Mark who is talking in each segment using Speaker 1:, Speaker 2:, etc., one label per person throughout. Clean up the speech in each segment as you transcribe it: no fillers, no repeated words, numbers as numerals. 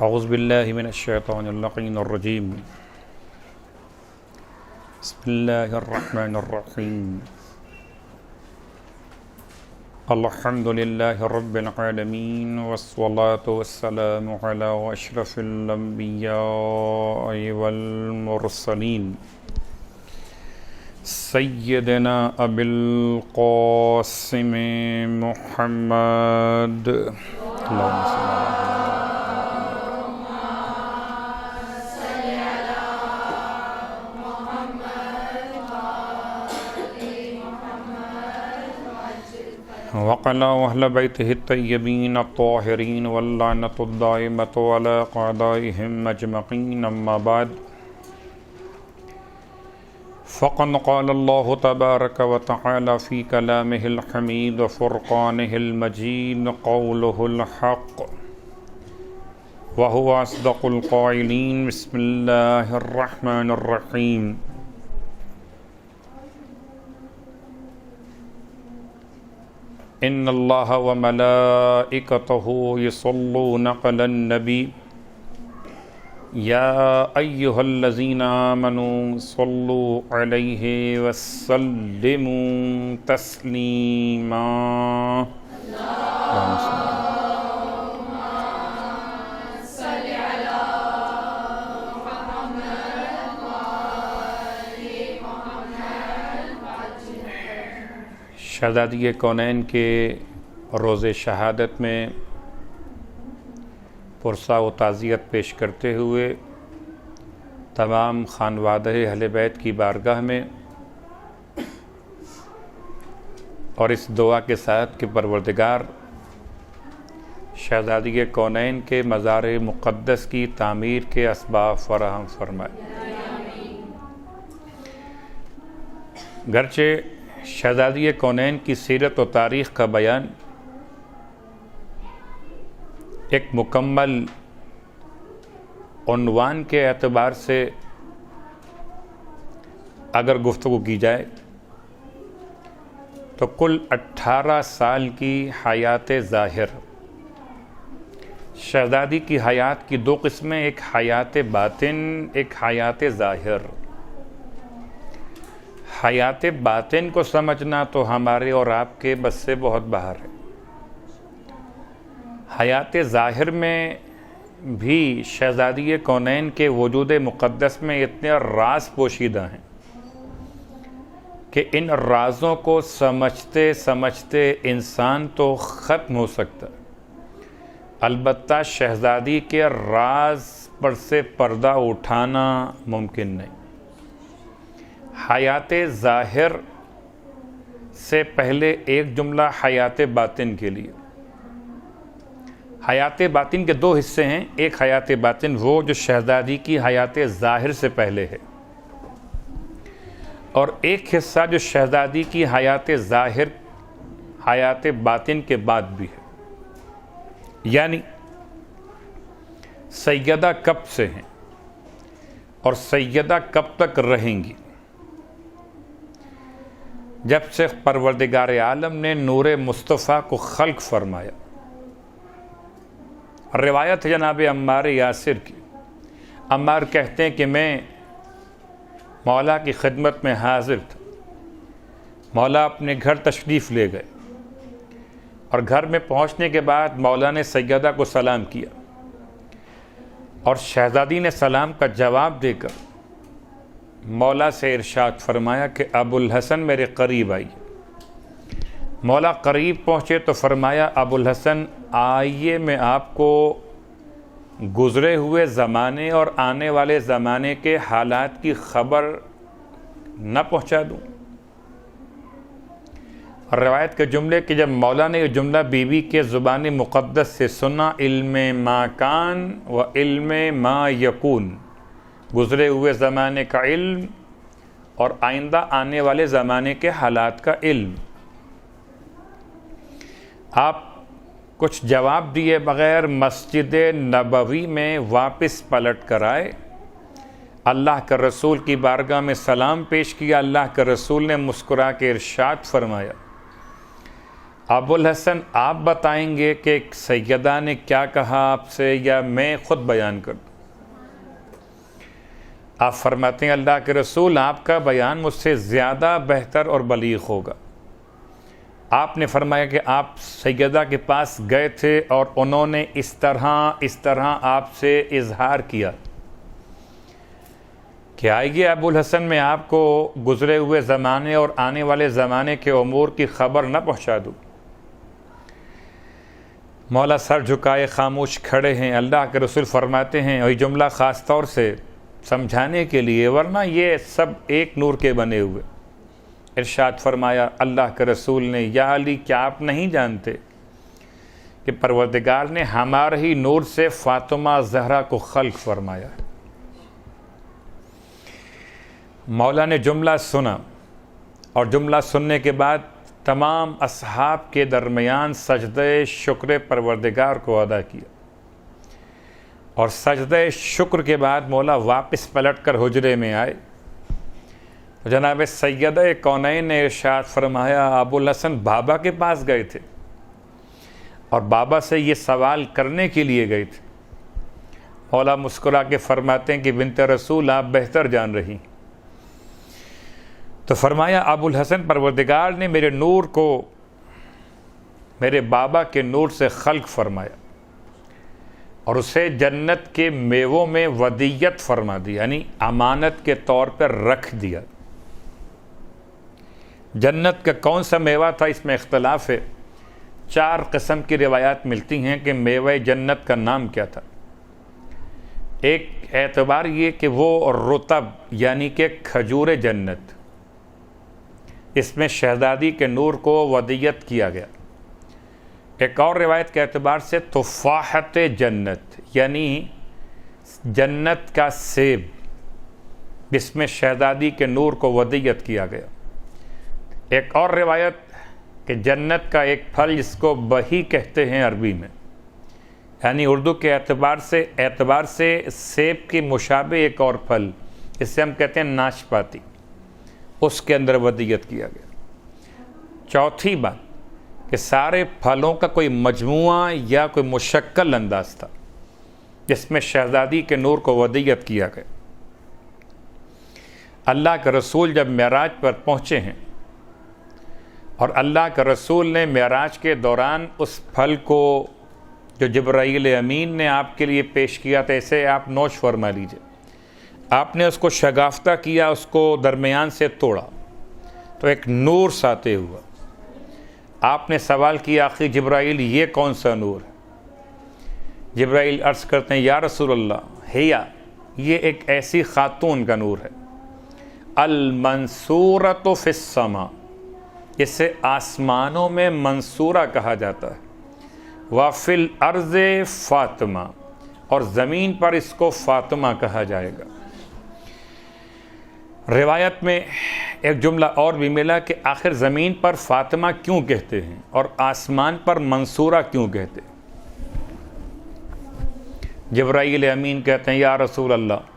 Speaker 1: اعوذ باللہ من الشیطان اللعین الرجیم بسم اللہ الرحمن الرحیم الحمد للہ رب العالمین والصلاة والسلام علی اشرف الانبیاء والمرسلین سیدنا ابی القاسم محمد اللہم صلی اللہ وقلا اہل بیتہ الطیبین الطاہرین واللعنۃ الدائمۃ علی اعدائہم اجمعین اما بعد فقد قال اللہ تبارک وتعالی فی کلامہ الحمید وفرقانہ المجید قولہ الحق وہو اصدق القائلین بسم اللہ الرحمن الرحیم ان اللہ وملائکتہ یصلون علی النبی یا ایہا الذین آمنوا صلوا علیہ وسلموا تسلیما شہزادی کونین کے روز شہادت میں پرسہ و تعزیت پیش کرتے ہوئے تمام خانوادہ اہل بیت کی بارگاہ میں اور اس دعا کے ساتھ کہ پروردگار شہزادی کونین کے مزار مقدس کی تعمیر کے اسباب فراہم فرمائے۔ گرچہ شہزادی کونین کی سیرت و تاریخ کا بیان ایک مکمل عنوان کے اعتبار سے اگر گفتگو کی جائے تو کل 18 سال کی حیات ظاہر، شہزادی کی حیات کی دو قسمیں، ایک حیات باطن، ایک حیات ظاہر۔ حیات باطن کو سمجھنا تو ہمارے اور آپ کے بس سے بہت باہر ہے۔ حیات ظاہر میں بھی شہزادی کونین کے وجود مقدس میں اتنے راز پوشیدہ ہیں کہ ان رازوں کو سمجھتے سمجھتے انسان تو ختم ہو سکتا، البتہ شہزادی کے راز پر سے پردہ اٹھانا ممکن نہیں۔ حیات ظاہر سے پہلے ایک جملہ حیات باطن کے لیے۔ حیات باطن کے دو حصے ہیں، ایک حیات باطن وہ جو شہزادی کی حیات ظاہر سے پہلے ہے، اور ایک حصہ جو شہزادی کی حیات ظاہر حیات باطن کے بعد بھی ہے، یعنی سیدہ کب سے ہیں اور سیدہ کب تک رہیں گی۔ جب سے پروردگار عالم نے نور مصطفیٰ کو خلق فرمایا، روایت ہے جناب عمار یاسر کی، عمار کہتے ہیں کہ میں مولا کی خدمت میں حاضر تھا، مولا اپنے گھر تشریف لے گئے، اور گھر میں پہنچنے کے بعد مولا نے سیدہ کو سلام کیا، اور شہزادی نے سلام کا جواب دے کر مولا سے ارشاد فرمایا کہ ابو الحسن میرے قریب آئیے۔ مولا قریب پہنچے تو فرمایا ابو الحسن آئیے، میں آپ کو گزرے ہوئے زمانے اور آنے والے زمانے کے حالات کی خبر نہ پہنچا دوں۔ روایت کے جملے کہ جب مولا نے یہ جملہ بیوی کے زبان مقدس سے سنا، علم ما کان و علم ما یکون، گزرے ہوئے زمانے کا علم اور آئندہ آنے والے زمانے کے حالات کا علم، آپ کچھ جواب دیے بغیر مسجد نبوی میں واپس پلٹ کر آئے، اللہ کے رسول کی بارگاہ میں سلام پیش کیا۔ اللہ کے رسول نے مسکرا کے ارشاد فرمایا ابو الحسن آپ بتائیں گے کہ سیدہ نے کیا کہا آپ سے یا میں خود بیان کر دوں؟ آپ فرماتے ہیں اللہ کے رسول آپ کا بیان مجھ سے زیادہ بہتر اور بلیغ ہوگا۔ آپ نے فرمایا کہ آپ سیدہ کے پاس گئے تھے اور انہوں نے اس طرح آپ سے اظہار کیا کہ آئیے ابو الحسن میں آپ کو گزرے ہوئے زمانے اور آنے والے زمانے کے امور کی خبر نہ پہنچا دوں۔ مولا سر جھکائے خاموش کھڑے ہیں۔ اللہ کے رسول فرماتے ہیں، اور یہ جملہ خاص طور سے سمجھانے کے لیے، ورنہ یہ سب ایک نور کے بنے ہوئے۔ ارشاد فرمایا اللہ کے رسول نے، یا علی کیا آپ نہیں جانتے کہ پروردگار نے ہمارے ہی نور سے فاطمہ زہرا کو خلق فرمایا۔ مولا نے جملہ سنا اور جملہ سننے کے بعد تمام اصحاب کے درمیان سجدہ شکر پروردگار کو ادا کیا، اور سجدہ شکر کے بعد مولا واپس پلٹ کر حجرے میں آئے تو جناب سیدہ کونین نے ارشاد فرمایا ابو الحسن بابا کے پاس گئے تھے اور بابا سے یہ سوال کرنے کے لیے گئے تھے۔ مولا مسکرا کے فرماتے ہیں کہ بنت رسول آپ بہتر جان رہی۔ تو فرمایا ابو الحسن پروردگار نے میرے نور کو میرے بابا کے نور سے خلق فرمایا اور اسے جنت کے میووں میں ودیت فرما دی، یعنی امانت کے طور پر رکھ دیا۔ جنت کا کون سا میوہ تھا اس میں اختلاف ہے، 4 قسم کی روایات ملتی ہیں کہ میوہ جنت کا نام کیا تھا۔ ایک اعتبار یہ کہ وہ رطب یعنی کہ کھجور جنت، اس میں شہزادی کے نور کو ودیت کیا گیا۔ ایک اور روایت کے اعتبار سے تفاحت جنت یعنی جنت کا سیب، جس میں شہزادی کے نور کو ودیت کیا گیا۔ ایک اور روایت کہ جنت کا ایک پھل جس کو بہی کہتے ہیں عربی میں، یعنی اردو کے اعتبار سے سیب کی مشابہ ایک اور پھل، اس سے ہم کہتے ہیں ناشپاتی، اس کے اندر ودیت کیا گیا۔ چوتھی بات کہ سارے پھلوں کا کوئی مجموعہ یا کوئی مشکل انداز تھا جس میں شہزادی کے نور کو ودیت کیا گیا۔ اللہ کے رسول جب معراج پر پہنچے ہیں اور اللہ کے رسول نے معراج کے دوران اس پھل کو جو جبرائیل امین نے آپ کے لیے پیش کیا تھا، اسے آپ نوش فرما لیجئے، آپ نے اس کو شگافتہ کیا، اس کو درمیان سے توڑا تو ایک نور ساطع ہوا۔ آپ نے سوال کیا آخری جبرائیل یہ کون سا نور ہے؟ جبرائیل عرض کرتے ہیں یا رسول اللہ یہ ایک ایسی خاتون کا نور ہے، المنصورۃ فی السماء، اسے آسمانوں میں منصورہ کہا جاتا ہے، وفی الارض فاطمہ، اور زمین پر اس کو فاطمہ کہا جائے گا۔ روایت میں ایک جملہ اور بھی ملا کہ آخر زمین پر فاطمہ کیوں کہتے ہیں اور آسمان پر منصورہ کیوں کہتے ہیں؟ جبرائیل امین کہتے ہیں یا رسول اللہ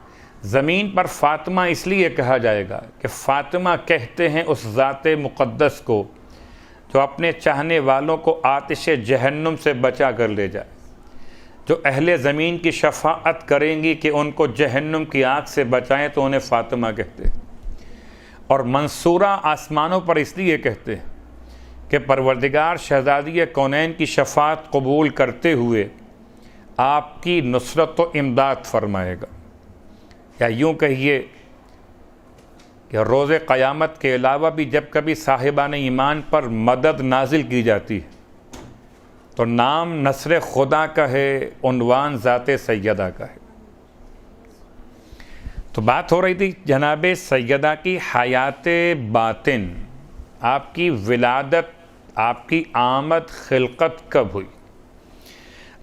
Speaker 1: زمین پر فاطمہ اس لیے کہا جائے گا کہ فاطمہ کہتے ہیں اس ذات مقدس کو جو اپنے چاہنے والوں کو آتش جہنم سے بچا کر لے جائے، جو اہل زمین کی شفاعت کریں گی کہ ان کو جہنم کی آگ سے بچائیں تو انہیں فاطمہ کہتے ہیں۔ اور منصورہ آسمانوں پر اس لیے کہتے ہیں کہ پروردگار شہزادی کونین کی شفاعت قبول کرتے ہوئے آپ کی نصرت و امداد فرمائے گا، یا یوں کہیے کہ روز قیامت کے علاوہ بھی جب کبھی صاحبان ایمان پر مدد نازل کی جاتی ہے تو نام نصر خدا کا ہے، عنوان ذات سیدہ کا ہے۔ تو بات ہو رہی تھی جناب سیدہ کی حیات باطن، آپ کی ولادت، آپ کی آمد خلقت کب ہوئی؟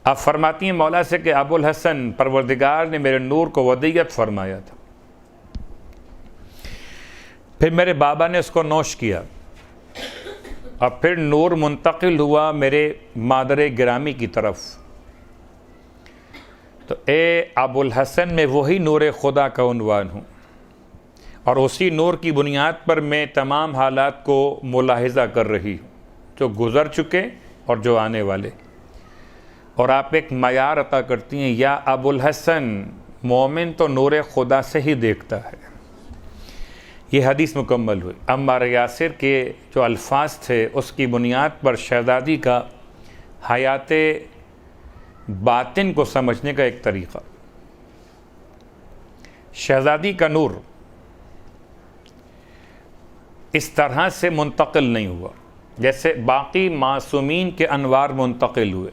Speaker 1: اب فرماتی ہیں مولا سے کہ ابو الحسن پروردگار نے میرے نور کو ودیت فرمایا تھا، پھر میرے بابا نے اس کو نوش کیا، اور پھر نور منتقل ہوا میرے مادر گرامی کی طرف۔ تو اے ابو الحسن میں وہی نور خدا کا عنوان ہوں، اور اسی نور کی بنیاد پر میں تمام حالات کو ملاحظہ کر رہی ہوں۔ جو گزر چکے اور جو آنے والے، اور آپ ایک معیار عطا کرتی ہیں، یا ابو الحسن مومن تو نور خدا سے ہی دیکھتا ہے۔ یہ حدیث مکمل ہوئی۔ عمار یاسر کے جو الفاظ تھے اس کی بنیاد پر شہزادی کا حیات باطن کو سمجھنے کا ایک طریقہ، شہزادی کا نور اس طرح سے منتقل نہیں ہوا جیسے باقی معصومین کے انوار منتقل ہوئے۔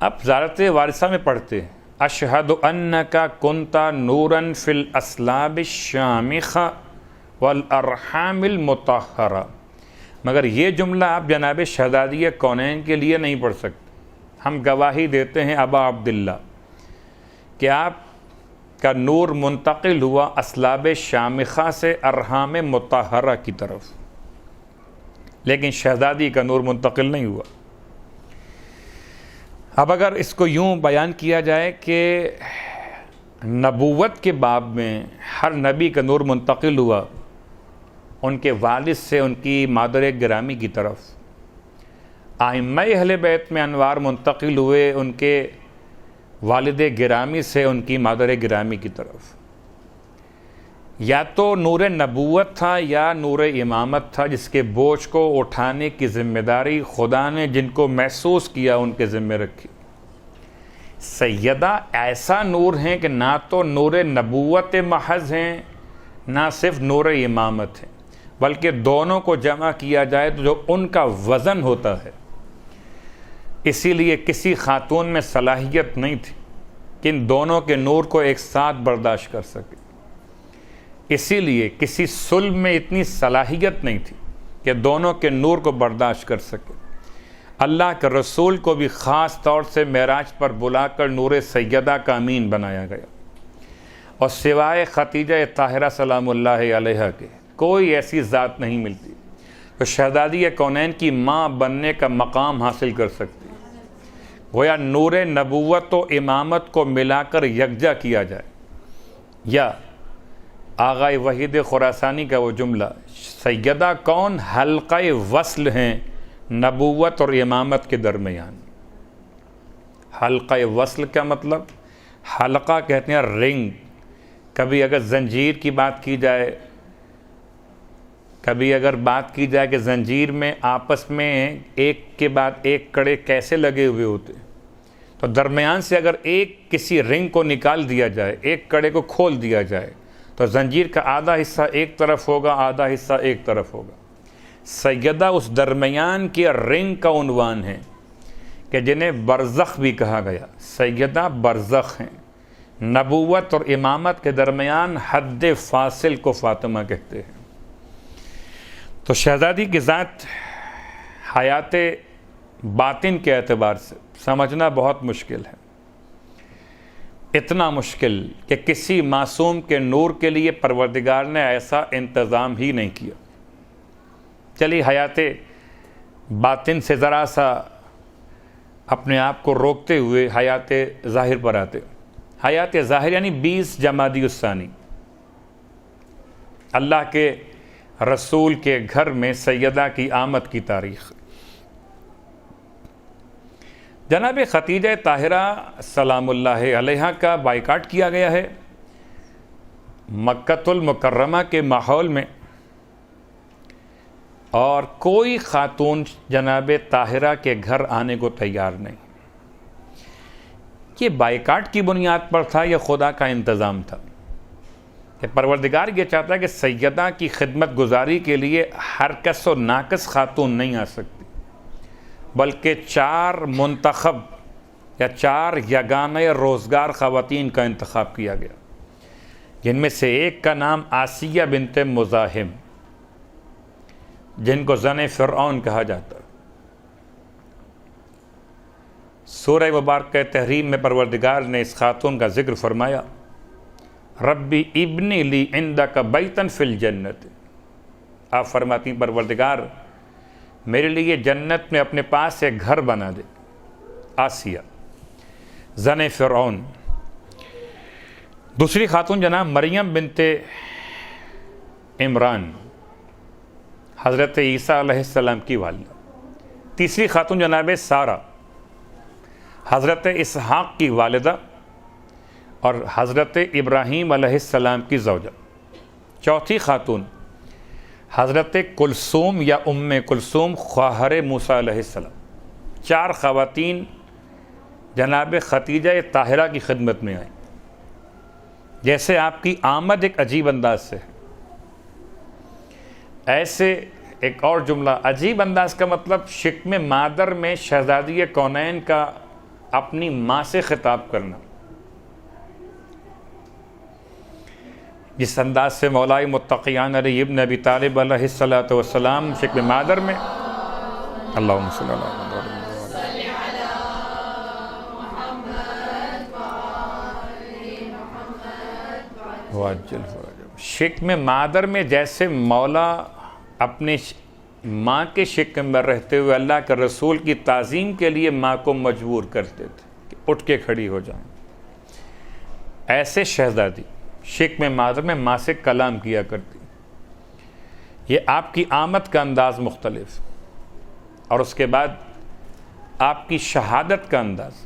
Speaker 1: اب زیارت وارثہ میں پڑھتے ہیں اشہد انک کنت نورا فی الاسلاب الشامخہ والارحام المطہرہ، مگر یہ جملہ آپ جناب شہزادی کونین کے لیے نہیں پڑھ سکتے۔ ہم گواہی دیتے ہیں ابا عبداللہ کہ آپ کا نور منتقل ہوا اسلاب شامخہ سے ارحام مطہرہ کی طرف، لیکن شہزادی کا نور منتقل نہیں ہوا۔ اب اگر اس کو یوں بیان کیا جائے کہ نبوت کے باب میں ہر نبی کا نور منتقل ہوا ان کے والد سے ان کی مادر گرامی کی طرف، ائمہ اہل بیت میں انوار منتقل ہوئے ان کے والد گرامی سے ان کی مادر گرامی کی طرف، یا تو نور نبوت تھا یا نور امامت تھا جس کے بوجھ کو اٹھانے کی ذمہ داری خدا نے جن کو محسوس کیا ان کے ذمہ رکھی۔ سیدہ ایسا نور ہیں کہ نہ تو نور نبوت محض ہیں نہ صرف نور امامت ہیں، بلکہ دونوں کو جمع کیا جائے تو جو ان کا وزن ہوتا ہے، اسی لیے کسی خاتون میں صلاحیت نہیں تھی کہ ان دونوں کے نور کو ایک ساتھ برداشت کر سکے، اسی لیے کسی صلب میں اتنی صلاحیت نہیں تھی کہ دونوں کے نور کو برداشت کر سکے۔ اللہ کے رسول کو بھی خاص طور سے معراج پر بلا کر نور سیدہ کا امین بنایا گیا، اور سوائے خدیجہ طاہرہ سلام اللہ علیہا کے کوئی ایسی ذات نہیں ملتی جو شہزادی کونین کی ماں بننے کا مقام حاصل کر سکتی۔ گویا نور نبوت و امامت کو ملا کر یکجا کیا جائے، یا آغائے وحید خراسانی کا وہ جملہ سیدہ کون حلقہ وصل ہیں نبوت اور امامت کے درمیان۔ حلقہ وصل کا مطلب، حلقہ کہتے ہیں رنگ، کبھی اگر زنجیر کی بات کی جائے، کبھی اگر بات کی جائے کہ زنجیر میں آپس میں ایک کے بعد ایک کڑے کیسے لگے ہوئے ہوتے، تو درمیان سے اگر ایک کسی رنگ کو نکال دیا جائے، ایک کڑے کو کھول دیا جائے تو زنجیر کا آدھا حصہ ایک طرف ہوگا، آدھا حصہ ایک طرف ہوگا۔ سیدہ اس درمیان کے رنگ کا عنوان ہے کہ جنہیں برزخ بھی کہا گیا، سیدہ برزخ ہیں۔ نبوت اور امامت کے درمیان حد فاصل کو فاطمہ کہتے ہیں۔ تو شہزادی کی ذات حیات باطن کے اعتبار سے سمجھنا بہت مشکل ہے، اتنا مشکل کہ کسی معصوم کے نور کے لیے پروردگار نے ایسا انتظام ہی نہیں کیا۔ چلیے حیات باطن سے ذرا سا اپنے آپ کو روکتے ہوئے حیات ظاہر پر آتے۔ حیات ظاہر یعنی 20 جمادی الثانی، اللہ کے رسول کے گھر میں سیدہ کی آمد کی تاریخ۔ جناب خدیجہ طاہرہ سلام اللہ علیہا کا بائیکاٹ کیا گیا ہے مکہ المکرمہ کے ماحول میں، اور کوئی خاتون جناب طاہرہ کے گھر آنے کو تیار نہیں۔ یہ بائیکاٹ کی بنیاد پر تھا یا خدا کا انتظام تھا کہ پروردگار یہ چاہتا ہے کہ سیدہ کی خدمت گزاری کے لیے ہر کس و ناقص خاتون نہیں آ سکتی، بلکہ 4 منتخب یا 4 یگانہ روزگار خواتین کا انتخاب کیا گیا، جن میں سے ایک کا نام آسیہ بنت مزاحم، جن کو زن فرعون کہا جاتا۔ سورہ مبارکہ تحریم میں پروردگار نے اس خاتون کا ذکر فرمایا، ربی ابنی لی عندک بیتن فی الجنت۔ آپ فرماتی ہیں پروردگار میرے لیے جنت میں اپنے پاس ایک گھر بنا دے۔ آسیہ زن فرعون۔ دوسری خاتون جناب مریم بنت عمران، حضرت عیسیٰ علیہ السلام کی والدہ۔ تیسری خاتون جناب سارہ، حضرت اسحاق کی والدہ اور حضرت ابراہیم علیہ السلام کی زوجہ۔ چوتھی خاتون حضرت کلثوم یا ام کلثوم خواہر موسیٰ علیہ السلام۔ 4 خواتین جناب ختیجہ طاہرہ کی خدمت میں آئیں۔ جیسے آپ کی آمد ایک عجیب انداز سے ہے، ایسے ایک اور جملہ، عجیب انداز کا مطلب شکم مادر میں شہزادی کونین کا اپنی ماں سے خطاب کرنا، جس انداز سے مولا متقیان علی ابن ابی طالب علیہ السلام شکم مادر میں، اللہم صلی اللہ علیہ وسلم، شکم مادر میں جیسے مولا اپنے ماں کے شکم میں رہتے ہوئے اللہ کے رسول کی تعظیم کے لیے ماں کو مجبور کرتے تھے کہ اٹھ کے کھڑی ہو جائیں، ایسے شہزادی شکم مادر میں ماں سے کلام کیا کرتی۔ یہ آپ کی آمد کا انداز مختلف، اور اس کے بعد آپ کی شہادت کا انداز۔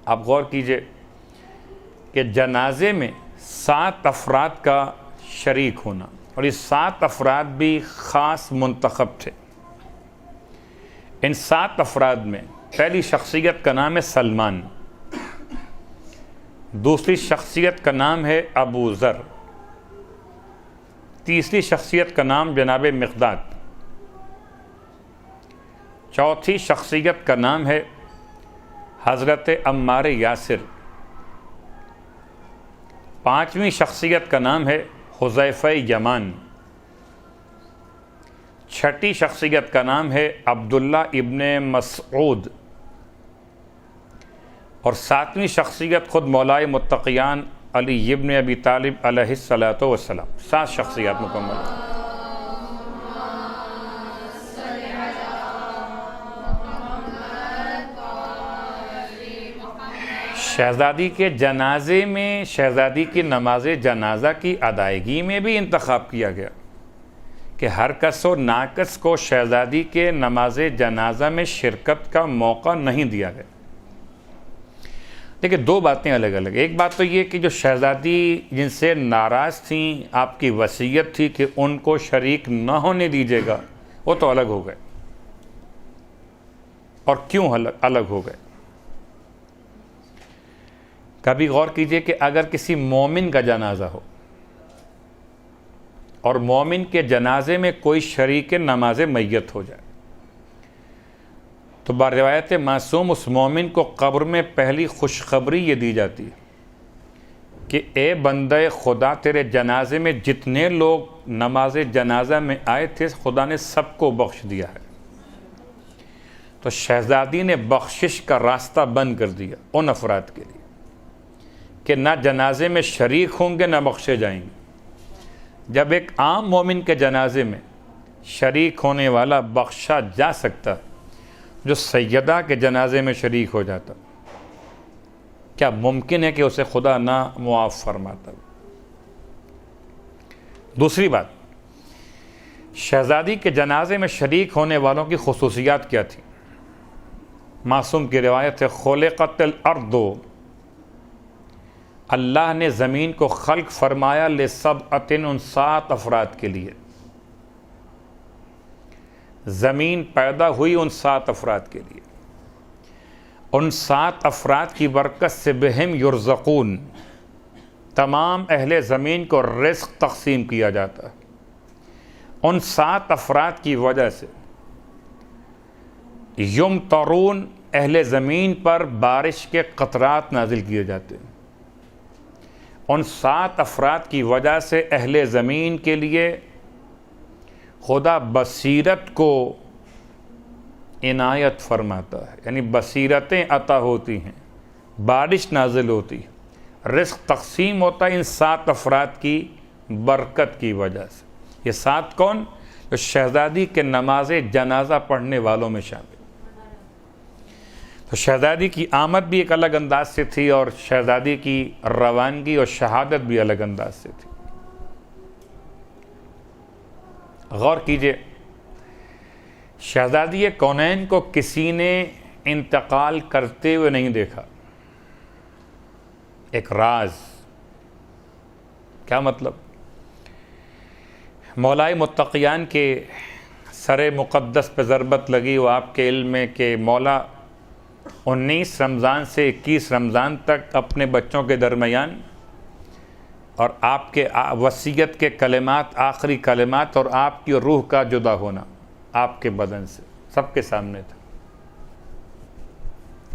Speaker 1: آپ غور کیجئے کہ جنازے میں 7 افراد کا شریک ہونا، اور یہ 7 افراد بھی خاص منتخب تھے۔ ان 7 افراد میں پہلی شخصیت کا نام ہے سلمان، دوسری شخصیت کا نام ہے ابو ذر، تیسری شخصیت کا نام جناب مقداد، چوتھی شخصیت کا نام ہے حضرت عمار یاسر، پانچویں شخصیت کا نام ہے حذیفہ یمان، چھٹی شخصیت کا نام ہے عبداللہ ابن مسعود، اور 7ویں شخصیت خود مولا متقیان علی ابن ابی طالب علیہ السلام۔ 7 شخصیات مکمل۔ شہزادی کے جنازے میں شہزادی کی نماز جنازہ کی ادائیگی میں بھی انتخاب کیا گیا کہ ہر کس و ناکس کو شہزادی کے نماز جنازہ میں شرکت کا موقع نہیں دیا گیا۔ لیکن 2 باتیں الگ الگ۔ ایک بات تو یہ کہ جو شہزادی جن سے ناراض تھیں، آپ کی وصیت تھی کہ ان کو شریک نہ ہونے دیجیے گا، وہ تو الگ ہو گئے۔ اور کیوں الگ ہو گئے؟ کبھی غور کیجئے کہ اگر کسی مومن کا جنازہ ہو اور مومن کے جنازے میں کوئی شریک نماز میت ہو جائے، تو بروایت معصوم اس مومن کو قبر میں پہلی خوشخبری یہ دی جاتی ہے کہ اے بندہ خدا، تیرے جنازے میں جتنے لوگ نماز جنازہ میں آئے تھے خدا نے سب کو بخش دیا ہے۔ تو شہزادی نے بخشش کا راستہ بند کر دیا ان افراد کے لیے کہ نہ جنازے میں شریک ہوں گے نہ بخشے جائیں گے۔ جب ایک عام مومن کے جنازے میں شریک ہونے والا بخشا جا سکتا، جو سیدہ کے جنازے میں شریک ہو جاتا، کیا ممکن ہے کہ اسے خدا نہ معاف فرماتا؟ دوسری بات، شہزادی کے جنازے میں شریک ہونے والوں کی خصوصیات کیا تھی؟ معصوم کی روایت ہے، خلقت الارض، اللہ نے زمین کو خلق فرمایا لسبعۃ، ان 7 افراد کے لیے۔ زمین پیدا ہوئی ان 7 افراد کے لیے، ان 7 افراد کی برکت سے بہم یرزقون، تمام اہل زمین کو رزق تقسیم کیا جاتا ہے۔ ان 7 افراد کی وجہ سے یمطرون، اہل زمین پر بارش کے قطرات نازل کیے جاتے ہیں۔ ان 7 افراد کی وجہ سے اہل زمین کے لیے خدا بصیرت کو عنایت فرماتا ہے، یعنی بصیرتیں عطا ہوتی ہیں، بارش نازل ہوتی ہے، رزق تقسیم ہوتا ہے ان 7 افراد کی برکت کی وجہ سے۔ یہ 7 کون؟ جو شہزادی کے نماز جنازہ پڑھنے والوں میں شامل۔ تو شہزادی کی آمد بھی ایک الگ انداز سے تھی، اور شہزادی کی روانگی اور شہادت بھی الگ انداز سے تھی۔ غور کیجئے، شہزادی کونین کو کسی نے انتقال کرتے ہوئے نہیں دیکھا. ایک راز. کیا مطلب؟ مولائے متقیان کے سر مقدس پہ ضربت لگی. وہ آپ کے علم میں کہ مولا 19 رمضان سے 21 رمضان تک اپنے بچوں کے درمیان اور آپ کے وصیت کے کلمات، آخری کلمات، اور آپ کی روح کا جدا ہونا آپ کے بدن سے سب کے سامنے تھا.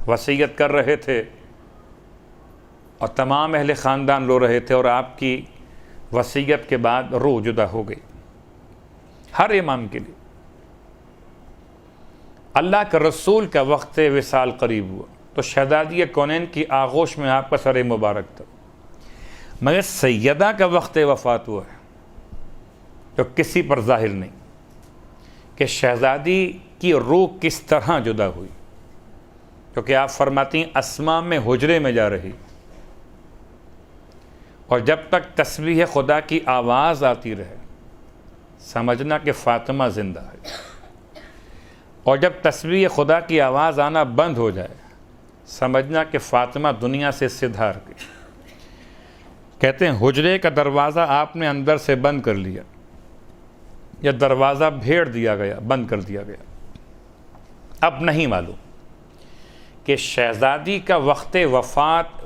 Speaker 1: وصیت کر رہے تھے اور تمام اہل خاندان رو رہے تھے، اور آپ کی وصیت کے بعد روح جدا ہو گئی. ہر امام کے لیے اللہ کے رسول کا وقت وصال قریب ہوا تو شہزادی کونین کی آغوش میں آپ کا سر مبارک تھا. مگر سیدہ کا وقت وفات ہوا ہے تو کسی پر ظاہر نہیں کہ شہزادی کی روح کس طرح جدا ہوئی، کیونکہ آپ فرماتی ہیں اسما میں حجرے میں جا رہی، اور جب تک تسبیح خدا کی آواز آتی رہے سمجھنا کہ فاطمہ زندہ ہے، اور جب تسبیح خدا کی آواز آنا بند ہو جائے سمجھنا کہ فاطمہ دنیا سے سدھار گئی. کہتے ہیں حجرے کا دروازہ آپ نے اندر سے بند کر لیا یا دروازہ بھیڑ دیا گیا، بند کر دیا گیا. اب نہیں معلوم کہ شہزادی کا وقت وفات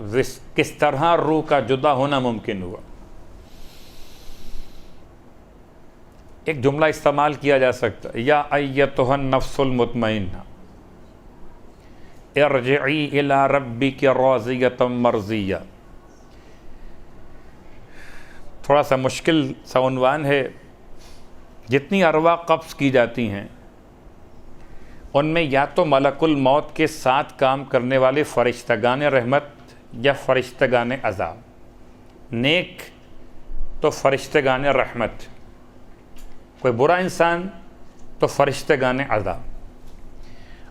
Speaker 1: کس طرح روح کا جدا ہونا ممکن ہوا. ایک جملہ استعمال کیا جا سکتا ہے، یا ایتھا النفس المطمئنہ ارجعی الی ربک راضیۃ مرضیہ. تھوڑا سا مشکل سا عنوان ہے. جتنی ارواح قبض کی جاتی ہیں ان میں یا تو ملک الموت کے ساتھ کام کرنے والے فرشتگان رحمت یا فرشتگان عذاب. نیک تو فرشتگان رحمت، کوئی برا انسان تو فرشتگان عذاب،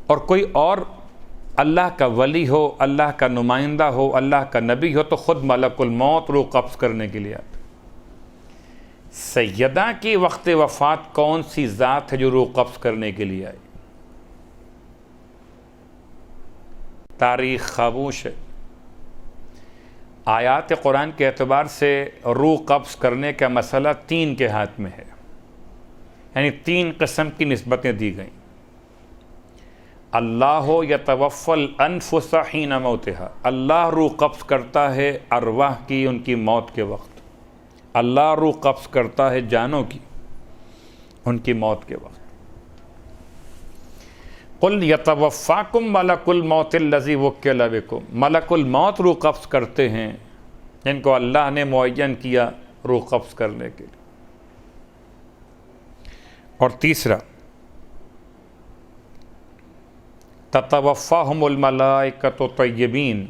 Speaker 1: اور کوئی اور اللہ کا ولی ہو، اللہ کا نمائندہ ہو، اللہ کا نبی ہو تو خود ملک الموت روح قبض کرنے کے لیے آتا. سیدہ کی وقت وفات کون سی ذات ہے جو روح قبض کرنے کے لیے آئی؟ تاریخ خاموش ہے. آیات قرآن کے اعتبار سے روح قبض کرنے کا مسئلہ 3 کے ہاتھ میں ہے، یعنی 3 قسم کی نسبتیں دی گئیں. اللہ یتوفی الانفس حین موتہا، اللہ روح قبض کرتا ہے ارواح کی ان کی موت کے وقت. اللہ روح قبض کرتا ہے جانوں کی ان کی موت کے وقت. قل یتوفاکم ملک الموت الذی وکل بکم، ملک الموت روح قبض کرتے ہیں جن کو اللہ نے معین کیا روح قبض کرنے کے لیے. اور تیسرا تتوفاہم الملائکۃ طیبین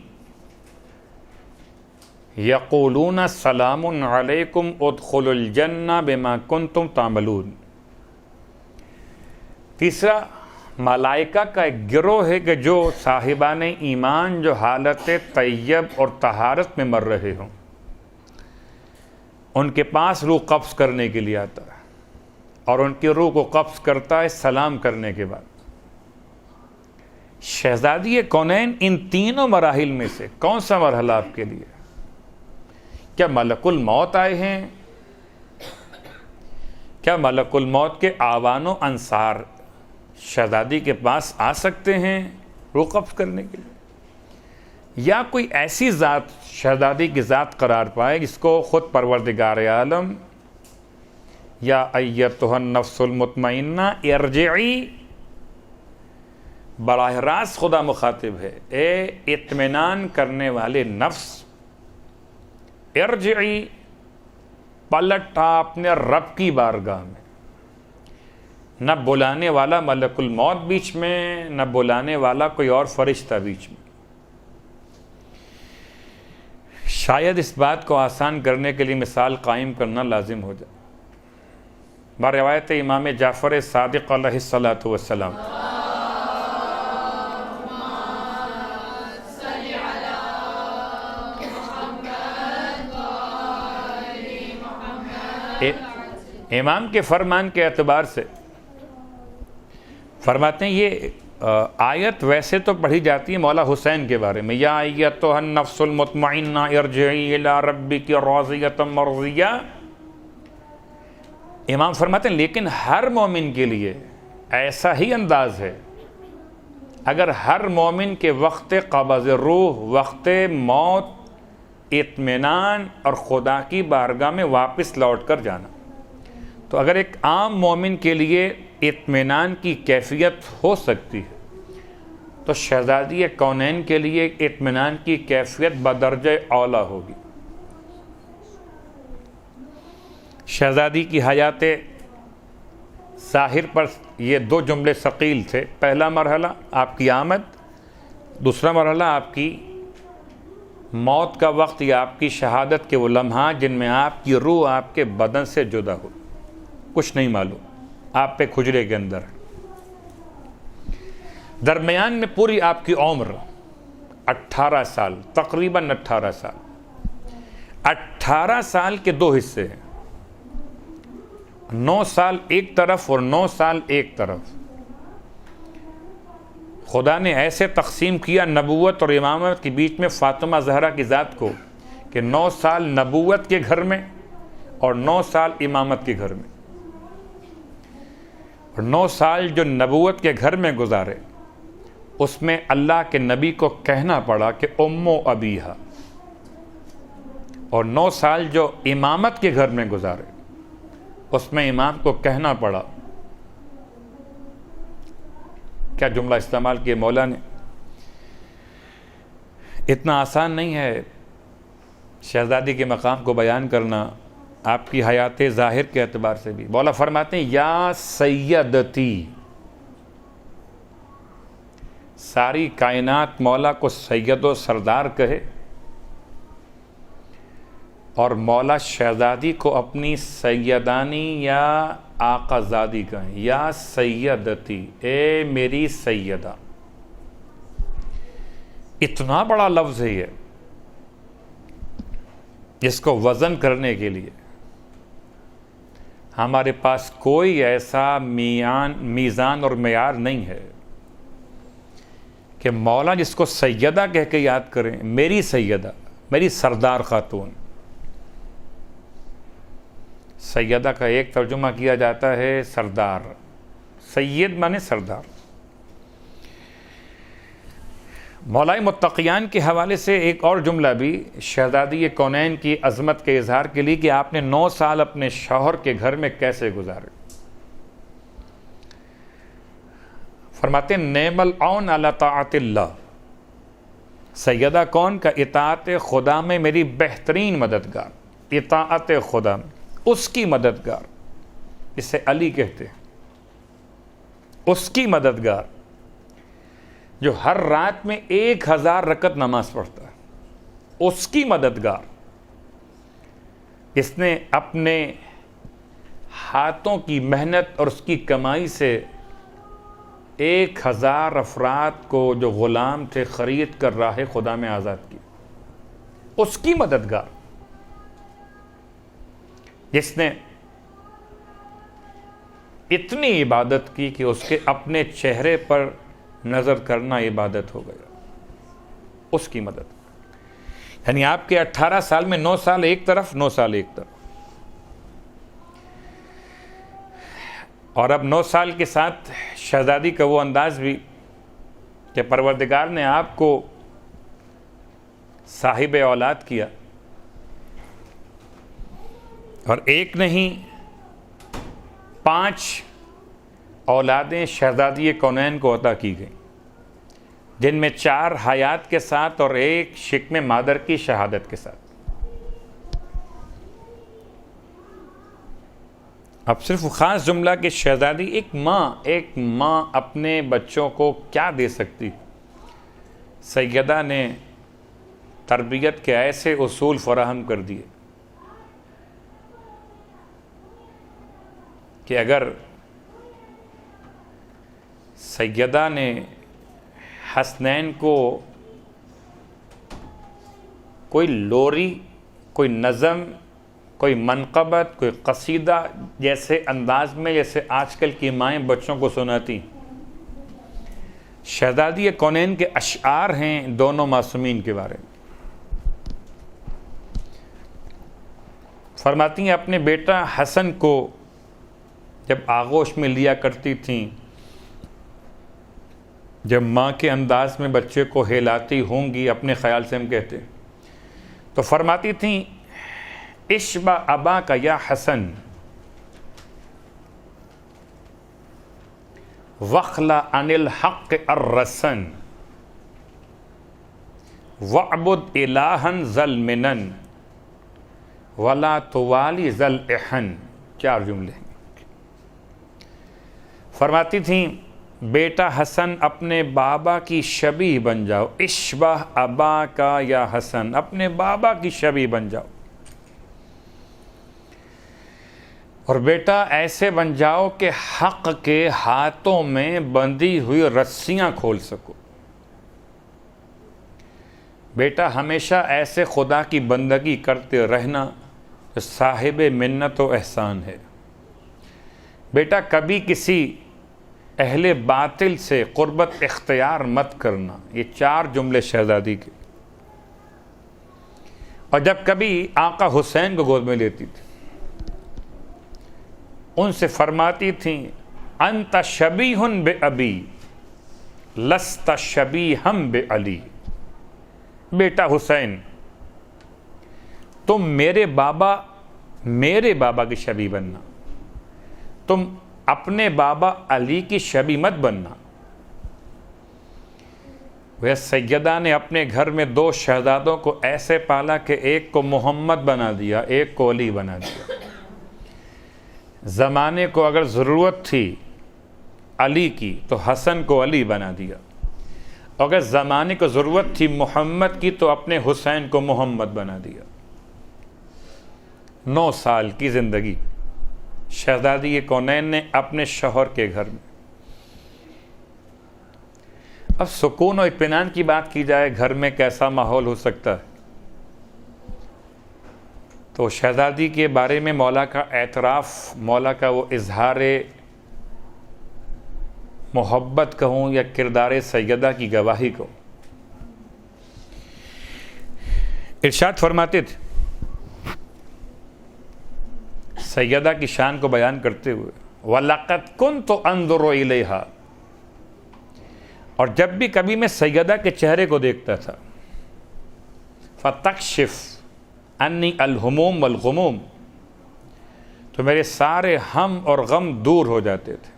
Speaker 1: یقولون سلام علیکم ادخلوا الجنہ بما کنتم تعملون. تیسرا ملائکہ کا ایک گروہ ہے کہ جو صاحبان ایمان جو حالت طیب اور طہارت میں مر رہے ہوں ان کے پاس روح قبض کرنے کے لیے آتا ہے، اور ان کی روح کو قبض کرتا ہے سلام کرنے کے بعد. شہزادی کونین ان تینوں مراحل میں سے کون سا مرحلہ آپ کے لیے؟ کیا ملک الموت آئے ہیں؟ کیا ملک الموت کے آوان و انصار شہزادی کے پاس آ سکتے ہیں روح قبض کرنے کے لیے؟ یا کوئی ایسی ذات شہزادی کی ذات قرار پائے جس کو خود پروردگار عالم یا ایتھا النفس المطمئنہ ارجعی، براہ راست خدا مخاطب ہے، اے اطمینان کرنے والے نفس، ارجعی، پلٹ اپنے رب کی بارگاہ میں. نہ بلانے والا ملک الموت بیچ میں، نہ بلانے والا کوئی اور فرشتہ بیچ میں. شاید اس بات کو آسان کرنے کے لیے مثال قائم کرنا لازم ہو جائے. روایت امام جعفر صادق علیہ الصلاۃ والسلام امام کے فرمان کے اعتبار سے فرماتے ہیں یہ آیت ویسے تو پڑھی جاتی ہے مولا حسین کے بارے میں، یا ایتھا النفس المطمئنہ ارجعی الی ربک راضیۃ مرضیہ. امام فرماتے ہیں لیکن ہر مومن کے لیے ایسا ہی انداز ہے. اگر ہر مومن کے وقت قبض روح، وقت موت اطمینان اور خدا کی بارگاہ میں واپس لوٹ کر جانا، تو اگر ایک عام مومن کے لیے اطمینان کی کیفیت ہو سکتی ہے تو شہزادی کونین کے لیے اطمینان کی کیفیت بدرجہ اولیٰ ہوگی. شہزادی کی حیات ظاہر پر یہ دو جملے ثقیل تھے. پہلا مرحلہ آپ کی آمد، دوسرا مرحلہ آپ کی موت کا وقت یا آپ کی شہادت کے وہ لمحات جن میں آپ کی روح آپ کے بدن سے جدا ہو، کچھ نہیں معلوم، آپ پہ کھجرے کے اندر. درمیان میں پوری آپ کی عمر 18 سال، تقریباً 18 سال. 18 سال کے دو حصے ہیں، 9 سال ایک طرف اور 9 سال ایک طرف. خدا نے ایسے تقسیم کیا نبوت اور امامت کے بیچ میں فاطمہ زہرا کی ذات کو کہ 9 سال نبوت کے گھر میں اور 9 سال امامت کے گھر میں. اور 9 سال جو نبوت کے گھر میں گزارے اس میں اللہ کے نبی کو کہنا پڑا کہ ام و ابیہا، اور 9 سال جو امامت کے گھر میں گزارے اس میں امام کو کہنا پڑا. کیا جملہ استعمال کیا مولا نے. اتنا آسان نہیں ہے شہزادی کے مقام کو بیان کرنا آپ کی حیات ظاہر کے اعتبار سے بھی. مولا فرماتے ہیں یا سیدتی، ساری کائنات مولا کو سید و سردار کہے اور مولا شہزادی کو اپنی سیدانی یا آقا زادی کہیں. یا سیدتی، اے میری سیدہ. اتنا بڑا لفظ ہے یہ، جس کو وزن کرنے کے لیے ہمارے پاس کوئی ایسا میزان اور معیار نہیں ہے کہ مولا جس کو سیدہ کہہ کے یاد کریں. میری سیدہ، میری سردار خاتون. سیدہ کا ایک ترجمہ کیا جاتا ہے سردار، سید مانے سردار. مولا متقیان کے حوالے سے ایک اور جملہ بھی شہزادی کونین کی عظمت کے اظہار کے لیے کہ آپ نے 9 سال اپنے شوہر کے گھر میں کیسے گزارے. فرماتے ہیں نعم العون علی طاعت اللہ. سیدہ کون کا اطاعت خدا میں میری بہترین مددگار. اطاعت خدا میں اس کی مددگار، اسے علی کہتے ہیں. اس کی مددگار جو ہر رات میں 1000 رکعت نماز پڑھتا ہے. اس کی مددگار اس نے اپنے ہاتھوں کی محنت اور اس کی کمائی سے 1000 افراد کو جو غلام تھے خرید کر راہ خدا میں آزاد کی. اس کی مددگار جس نے اتنی عبادت کی کہ اس کے اپنے چہرے پر نظر کرنا عبادت ہو گیا. اس کی مدد، یعنی آپ کے 18 سال میں 9 سال ایک طرف، 9 سال ایک طرف. اور اب 9 سال کے ساتھ شہزادی کا وہ انداز بھی کہ پروردگار نے آپ کو صاحب اولاد کیا، اور ایک نہیں 5 اولادیں شہزادی کونین کو عطا کی گئیں، جن میں 4 حیات کے ساتھ اور 1 شکم مادر کی شہادت کے ساتھ. اب صرف خاص جملہ کہ شہزادی ایک ماں اپنے بچوں کو کیا دے سکتی. سیدہ نے تربیت کے ایسے اصول فراہم کر دیے کہ اگر سیدہ نے حسنین کو کوئی لوری، کوئی نظم، کوئی منقبت، کوئی قصیدہ جیسے انداز میں جیسے آج کل کی مائیں بچوں کو سناتی، شہزادی کونین کے اشعار ہیں دونوں معصومین کے بارے میں. فرماتی ہیں اپنے بیٹا حسن کو جب آغوش میں لیا کرتی تھیں، جب ماں کے انداز میں بچے کو ہلاتی ہوں گی، اپنے خیال سے ہم کہتے، تو فرماتی تھیں اشبع ابا کا یا حسن وخلا عن الحق الرسن وعبد الہا ذل منن ولا توالی ذل احن. 4 جملے. فرماتی تھیں بیٹا حسن اپنے بابا کی شبیہ بن جاؤ. اشبہ ابا کا یا حسن، اپنے بابا کی شبیہ بن جاؤ، اور بیٹا ایسے بن جاؤ کہ حق کے ہاتھوں میں بندھی ہوئی رسیاں کھول سکو. بیٹا ہمیشہ ایسے خدا کی بندگی کرتے رہنا جو صاحب منت و احسان ہے. بیٹا کبھی کسی اہل باطل سے قربت اختیار مت کرنا. یہ 4 جملے شہزادی کے. اور جب کبھی آقا حسین کو گود میں لیتی تھی، ان سے فرماتی تھیں انت شبیہ بابی لست شبیہا بعلی. بیٹا حسین تم میرے بابا کی شبیہ بننا، تم اپنے بابا علی کی شبیہ مت بننا. وہ سیدہ نے اپنے گھر میں 2 شہزادوں کو ایسے پالا کہ ایک کو محمد بنا دیا، ایک کو علی بنا دیا. زمانے کو اگر ضرورت تھی علی کی تو حسن کو علی بنا دیا، اگر زمانے کو ضرورت تھی محمد کی تو اپنے حسین کو محمد بنا دیا. 9 سال کی زندگی شہزادی کونین نے اپنے شوہر کے گھر میں. اب سکون و اطمینان کی بات کی جائے، گھر میں کیسا ماحول ہو سکتا ہے؟ تو شہزادی کے بارے میں مولا کا اعتراف، مولا کا وہ اظہار محبت کہوں یا کردار سیدہ کی گواہی کو. ارشاد فرماتے تھے سیدہ کی شان کو بیان کرتے ہوئے وَلَقَدْ كُنْتُ أَنظُرُ إِلَيْهَا، اور جب بھی کبھی میں سیدہ کے چہرے کو دیکھتا تھا فَتَكْشِفْ انی الہموم والغموم، تو میرے سارے ہم اور غم دور ہو جاتے تھے.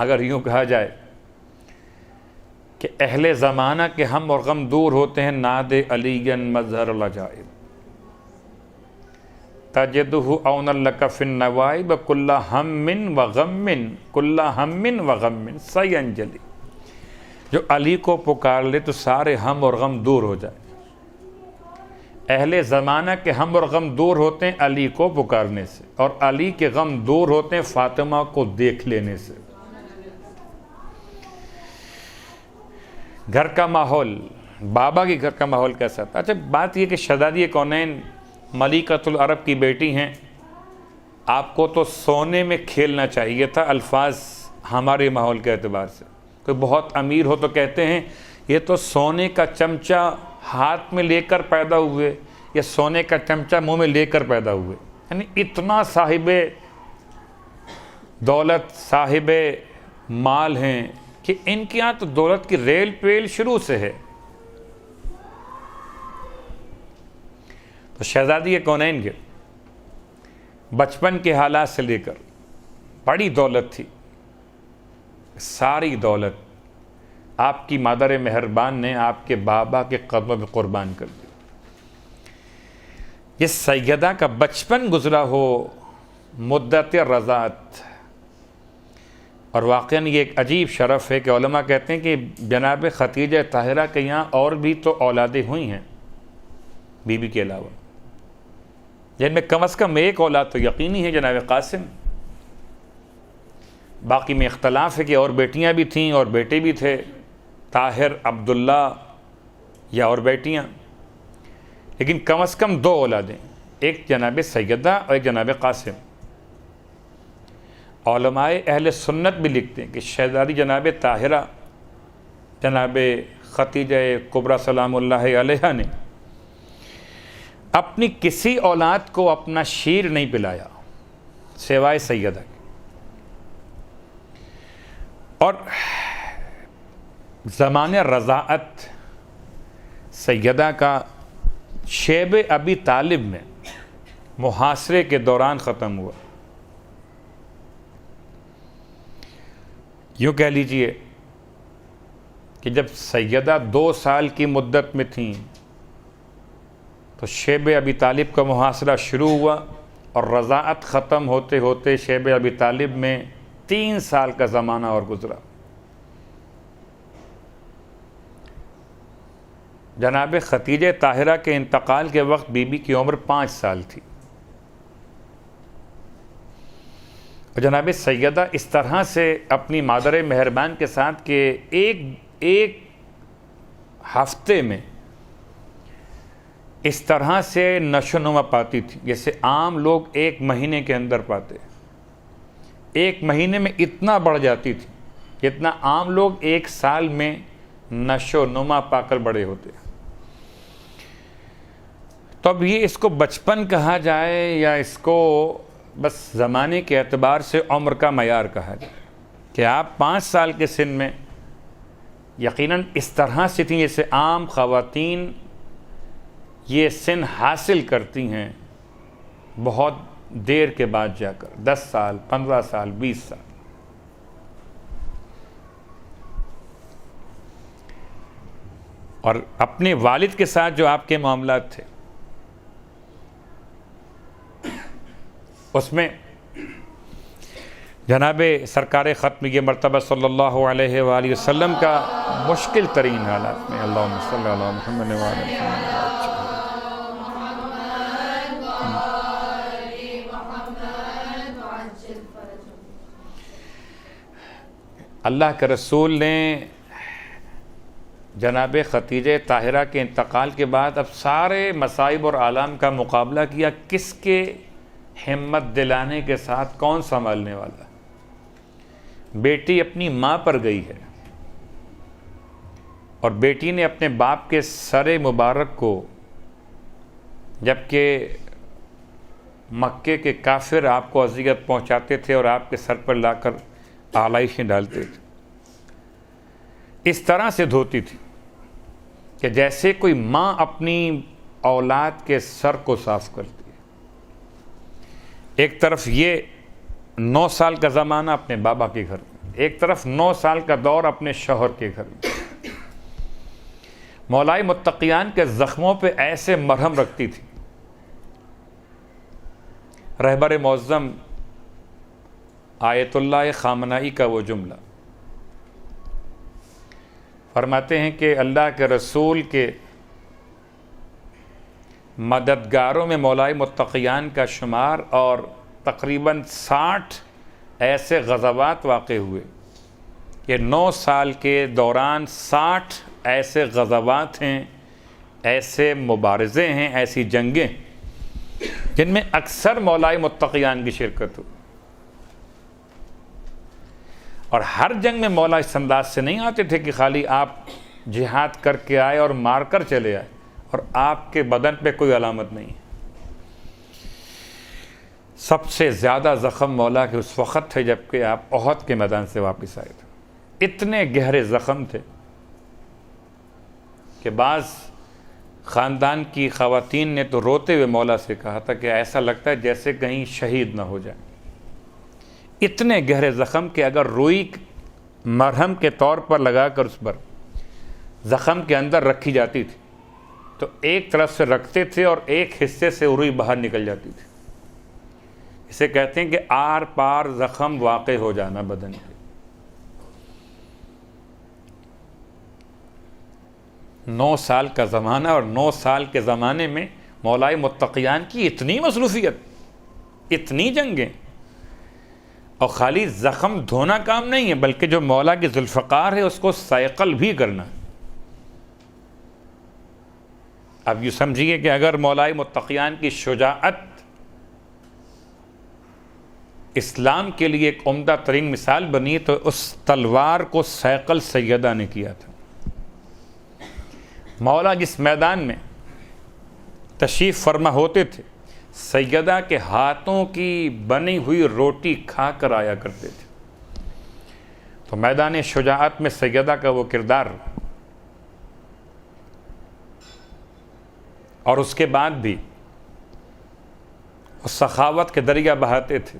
Speaker 1: اگر یوں کہا جائے کہ اہل زمانہ کے ہم اور غم دور ہوتے ہیں، ناد علی مظہر العجائب تجدہ اونا لک فی النوائب کل ہم و غم سینجلی. جو علی کو پکار لے تو سارے ہم اور غم دور ہو جائے. اہل زمانہ کے ہم اور غم دور ہوتے ہیں علی کو پکارنے سے، اور علی کے غم دور ہوتے ہیں فاطمہ کو دیکھ لینے سے. گھر کا ماحول، بابا کے گھر کا ماحول کیسا تھا؟ اچھا بات یہ کہ شہزادی کونین ملکۃ العرب کی بیٹی ہیں، آپ کو تو سونے میں کھیلنا چاہیے تھا. الفاظ ہمارے ماحول کے اعتبار سے، کوئی بہت امیر ہو تو کہتے ہیں یہ تو سونے کا چمچہ ہاتھ میں لے کر پیدا ہوئے یا سونے کا چمچہ منہ میں لے کر پیدا ہوئے. یعنی اتنا صاحب دولت، صاحب مال ہیں کہ ان کے یہاں تو دولت کی ریل پیل شروع سے ہے. تو شہزادی کونین کے بچپن کے حالات سے لے کر بڑی دولت تھی. ساری دولت آپ کی مادر مہربان نے آپ کے بابا کے قدموں میں قربان کر دی. یہ سیدہ کا بچپن گزرا ہو مدت رضاعت، اور واقعاً یہ ایک عجیب شرف ہے کہ علماء کہتے ہیں کہ جناب خدیجہ طاہرہ کے یہاں اور بھی تو اولادیں ہوئی ہیں بی بی کے علاوہ، جن میں کم از کم ایک اولاد تو یقینی ہے جناب قاسم. باقی میں اختلاف ہے کہ اور بیٹیاں بھی تھیں اور بیٹے بھی تھے، طاہر، عبداللہ یا اور بیٹیاں، لیکن کم از کم 2 اولادیں، ایک جناب سیدہ اور ایک جناب قاسم. علماء اہل سنت بھی لکھتے ہیں کہ شہزادی جناب طاہرہ جناب ختیجہ کبریٰ سلام اللہ علیہا نے اپنی کسی اولاد کو اپنا شیر نہیں پلایا سوائے سیدہ کے. اور زمانہ رضاعت سیدہ کا شیب ابی طالب میں محاصرے کے دوران ختم ہوا. یوں کہہ لیجئے کہ جب سیدہ 2 سال کی مدت میں تھیں تو شیب ابی طالب کا محاصرہ شروع ہوا اور رضاعت ختم ہوتے ہوتے شیب ابی طالب میں 3 سال کا زمانہ اور گزرا. جناب ختیجہ طاہرہ کے انتقال کے وقت بی بی کی عمر 5 سال تھی. اور جناب سیدہ اس طرح سے اپنی مادر مہربان کے ساتھ کہ ایک ہفتے میں اس طرح سے نشو نما پاتی تھی جیسے عام لوگ 1 مہینے کے اندر پاتے. 1 مہینے میں اتنا بڑھ جاتی تھی جتنا عام لوگ 1 سال میں نشو نما پا کر بڑے ہوتے. تو اب یہ اس کو بچپن کہا جائے یا اس کو بس زمانے کے اعتبار سے عمر کا معیار کہا جائے کہ آپ 5 سال کے سن میں یقیناً اس طرح سے تھیں جیسے عام خواتین یہ سن حاصل کرتی ہیں بہت دیر کے بعد جا کر 10 سال 15 سال 20 سال. اور اپنے والد کے ساتھ جو آپ کے معاملات تھے اس میں جناب سرکار ختم یہ مرتبہ صلی اللہ علیہ وآلہ وسلم کا مشکل ترین حالات میں اللہم صلی اللہ محمد وآلہ محمد. اللہ کے رسول نے جناب ختیجہ طاہرہ کے انتقال کے بعد اب سارے مصائب اور آلام کا مقابلہ کیا. کس کے ہمت دلانے کے ساتھ کون سنبھالنے والا. بیٹی اپنی ماں پر گئی ہے اور بیٹی نے اپنے باپ کے سر مبارک کو جبکہ مکے کے کافر آپ کو اذیت پہنچاتے تھے اور آپ کے سر پر لا کر آلائشیں ڈالتے تھے اس طرح سے دھوتی تھی کہ جیسے کوئی ماں اپنی اولاد کے سر کو صاف کرتی ہے. ایک طرف یہ 9 سال کا زمانہ اپنے بابا کے گھر میں, ایک طرف 9 سال کا دور اپنے شوہر کے گھر میں. مولائے متقیان کے زخموں پہ ایسے مرہم رکھتی تھی. رہبر معظم آیت اللہ خامنائی کا وہ جملہ فرماتے ہیں کہ اللہ کے رسول کے مددگاروں میں مولائے متقیان کا شمار اور تقریباً 60 ایسے غزوات واقع ہوئے کہ 9 سال کے دوران 60 ایسے غزوات ہیں, ایسے مبارزے ہیں, ایسی جنگیں جن میں اکثر مولائے متقیان کی شرکت ہو. اور ہر جنگ میں مولا اس انداز سے نہیں آتے تھے کہ خالی آپ جہاد کر کے آئے اور مار کر چلے آئے اور آپ کے بدن پہ کوئی علامت نہیں. سب سے زیادہ زخم مولا کے اس وقت تھے جب کہ آپ احد کے میدان سے واپس آئے تھے. اتنے گہرے زخم تھے کہ بعض خاندان کی خواتین نے تو روتے ہوئے مولا سے کہا تھا کہ ایسا لگتا ہے جیسے کہیں شہید نہ ہو جائے. اتنے گہرے زخم کہ اگر روئی مرہم کے طور پر لگا کر اس پر زخم کے اندر رکھی جاتی تھی تو ایک طرف سے رکھتے تھے اور ایک حصے سے روئی باہر نکل جاتی تھی. اسے کہتے ہیں کہ آر پار زخم واقع ہو جانا بدن کے. 9 سال کا زمانہ اور 9 سال کے زمانے میں مولائے متقیان کی اتنی مصروفیت, اتنی جنگیں, اور خالی زخم دھونا کام نہیں ہے بلکہ جو مولا کی ذوالفقار ہے اس کو صیقل بھی کرنا. اب یہ سمجھیے کہ اگر مولائے متقیان کی شجاعت اسلام کے لیے ایک عمدہ ترین مثال بنی تو اس تلوار کو صیقل سیدہ نے کیا تھا۔ مولا جس میدان میں تشریف فرما ہوتے تھے، سیدہ کے ہاتھوں کی بنی ہوئی روٹی کھا کر آیا کرتے تھے۔ تو میدان شجاعت میں سیدہ کا وہ کردار، اور اس کے بعد بھی وہ سخاوت کے دریا بہاتے تھے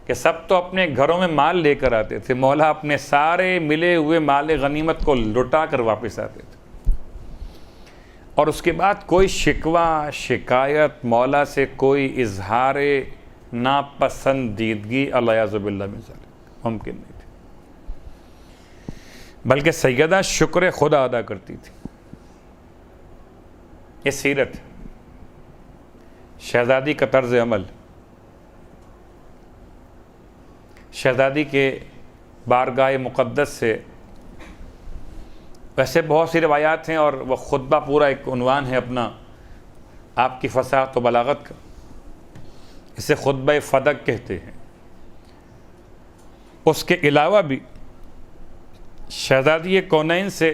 Speaker 1: کہ سب تو اپنے گھروں میں مال لے کر آتے تھے، مولا اپنے سارے ملے ہوئے مال غنیمت کو لٹا کر واپس آتے تھے، اور اس کے بعد کوئی شکوہ شکایت مولا سے، کوئی اظہار ناپسندیدگی الیاذ باللہ من ذالک ممکن نہیں تھی، بلکہ سیدہ شکر خدا ادا کرتی تھی۔ یہ سیرت، شہزادی کا طرز عمل، شہزادی کے بارگاہ مقدس سے ویسے بہت سی روایات ہیں، اور وہ خطبہ پورا ایک عنوان ہے اپنا، آپ کی فصاحت و بلاغت کا، اسے خطبہ فدق کہتے ہیں۔ اس کے علاوہ بھی شہزادی کونین سے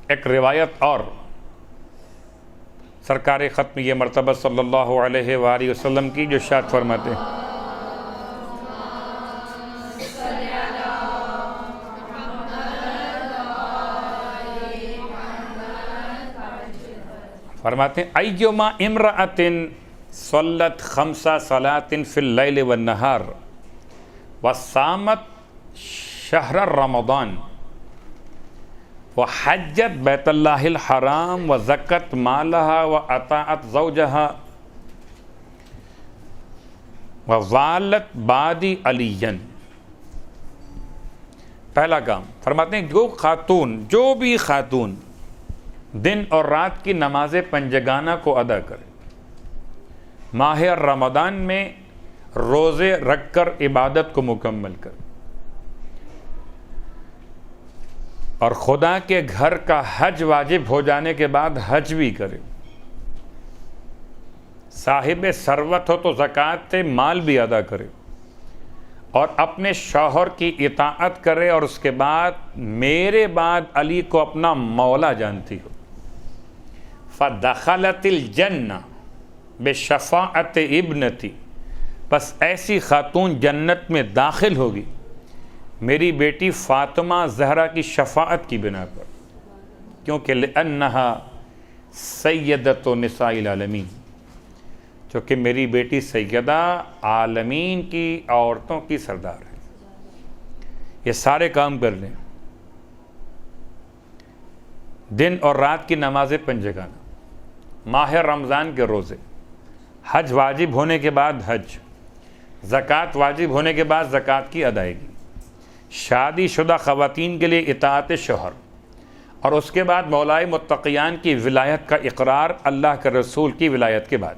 Speaker 1: ایک روایت اور، سرکار ختم یہ مرتبہ صلی اللہ علیہ وآلہ وسلم کی، جو ارشاد فرماتے ہیں ایما امرأۃ صلت 5 صلاۃ فی اللیل والنہار وصامت شہر رمضان وحجت بیت اللہ الحرام وزکت مالہا واطاعت زوجہا ووالت بعدی علیًا۔ پہلا کام فرماتے ہیں جو بھی خاتون دن اور رات کی نماز پنجگانہ کو ادا کرے، ماہ رمضان میں روزے رکھ کر عبادت کو مکمل کرے، اور خدا کے گھر کا حج واجب ہو جانے کے بعد حج بھی کرے، صاحب ثروت ہو تو زکوٰۃ مال بھی ادا کرے، اور اپنے شوہر کی اطاعت کرے، اور اس کے بعد میرے بعد علی کو اپنا مولا جانتی ہو، فدخلت الجنہ بشفاعت ابنتی، بس ایسی خاتون جنت میں داخل ہوگی میری بیٹی فاطمہ زہرا کی شفاعت کی بنا پر، کیونکہ لأنہا سیدۃ نساء العالمین، چونکہ میری بیٹی سیدہ عالمین کی عورتوں کی سردار ہے۔ یہ سارے کام کر لیں، دن اور رات کی نماز پنجگانہ، ماہ رمضان کے روزے، حج واجب ہونے کے بعد حج، زکوٰۃ واجب ہونے کے بعد زکوٰۃ کی ادائیگی، شادی شدہ خواتین کے لیے اطاعت شوہر، اور اس کے بعد مولائے متقیان کی ولایت کا اقرار اللہ کے رسول کی ولایت کے بعد،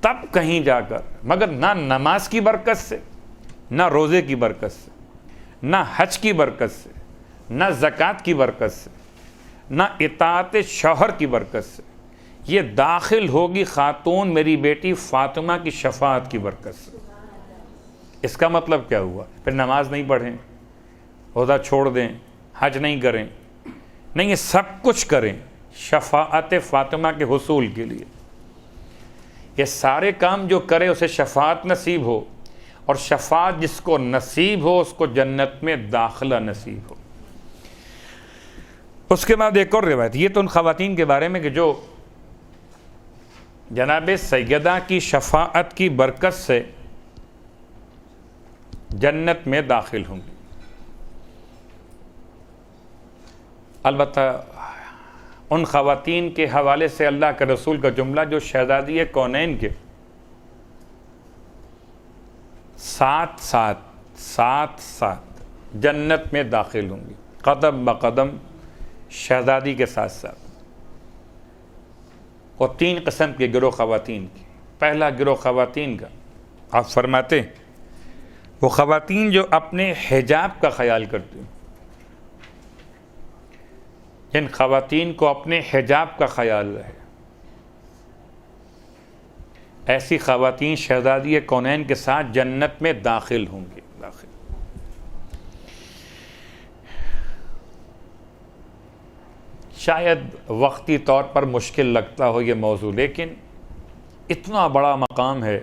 Speaker 1: تب کہیں جا کر، مگر نہ نماز کی برکت سے، نہ روزے کی برکت سے، نہ حج کی برکت سے، نہ زکوٰۃ کی برکت سے، نہ اطاعت شوہر کی برکت سے، یہ داخل ہوگی خاتون میری بیٹی فاطمہ کی شفاعت کی برکت سے۔ اس کا مطلب کیا ہوا؟ پھر نماز نہیں پڑھیں، روزہ چھوڑ دیں، حج نہیں کریں، نہیں، یہ سب کچھ کریں شفاعت فاطمہ کے حصول کے لیے۔ یہ سارے کام جو کرے اسے شفاعت نصیب ہو، اور شفاعت جس کو نصیب ہو اس کو جنت میں داخلہ نصیب ہو۔ اس کے بعد ایک اور روایت، یہ تو ان خواتین کے بارے میں کہ جو جناب سیدہ کی شفاعت کی برکت سے جنت میں داخل ہوں گی۔ البتہ ان خواتین کے حوالے سے اللہ کے رسول کا جملہ جو شہزادی کونین کے ساتھ جنت میں داخل ہوں گی، قدم بقدم شہزادی کے ساتھ ساتھ۔ اور 3 قسم کے گروہ خواتین کی۔ پہلا گروہ خواتین کا، آپ فرماتے ہیں وہ خواتین جو اپنے حجاب کا خیال کرتی ہیں، جن خواتین کو اپنے حجاب کا خیال رہے، ایسی خواتین شہزادی کونین کے ساتھ جنت میں داخل ہوں گی. شاید وقتی طور پر مشکل لگتا ہو یہ موضوع، لیکن اتنا بڑا مقام ہے.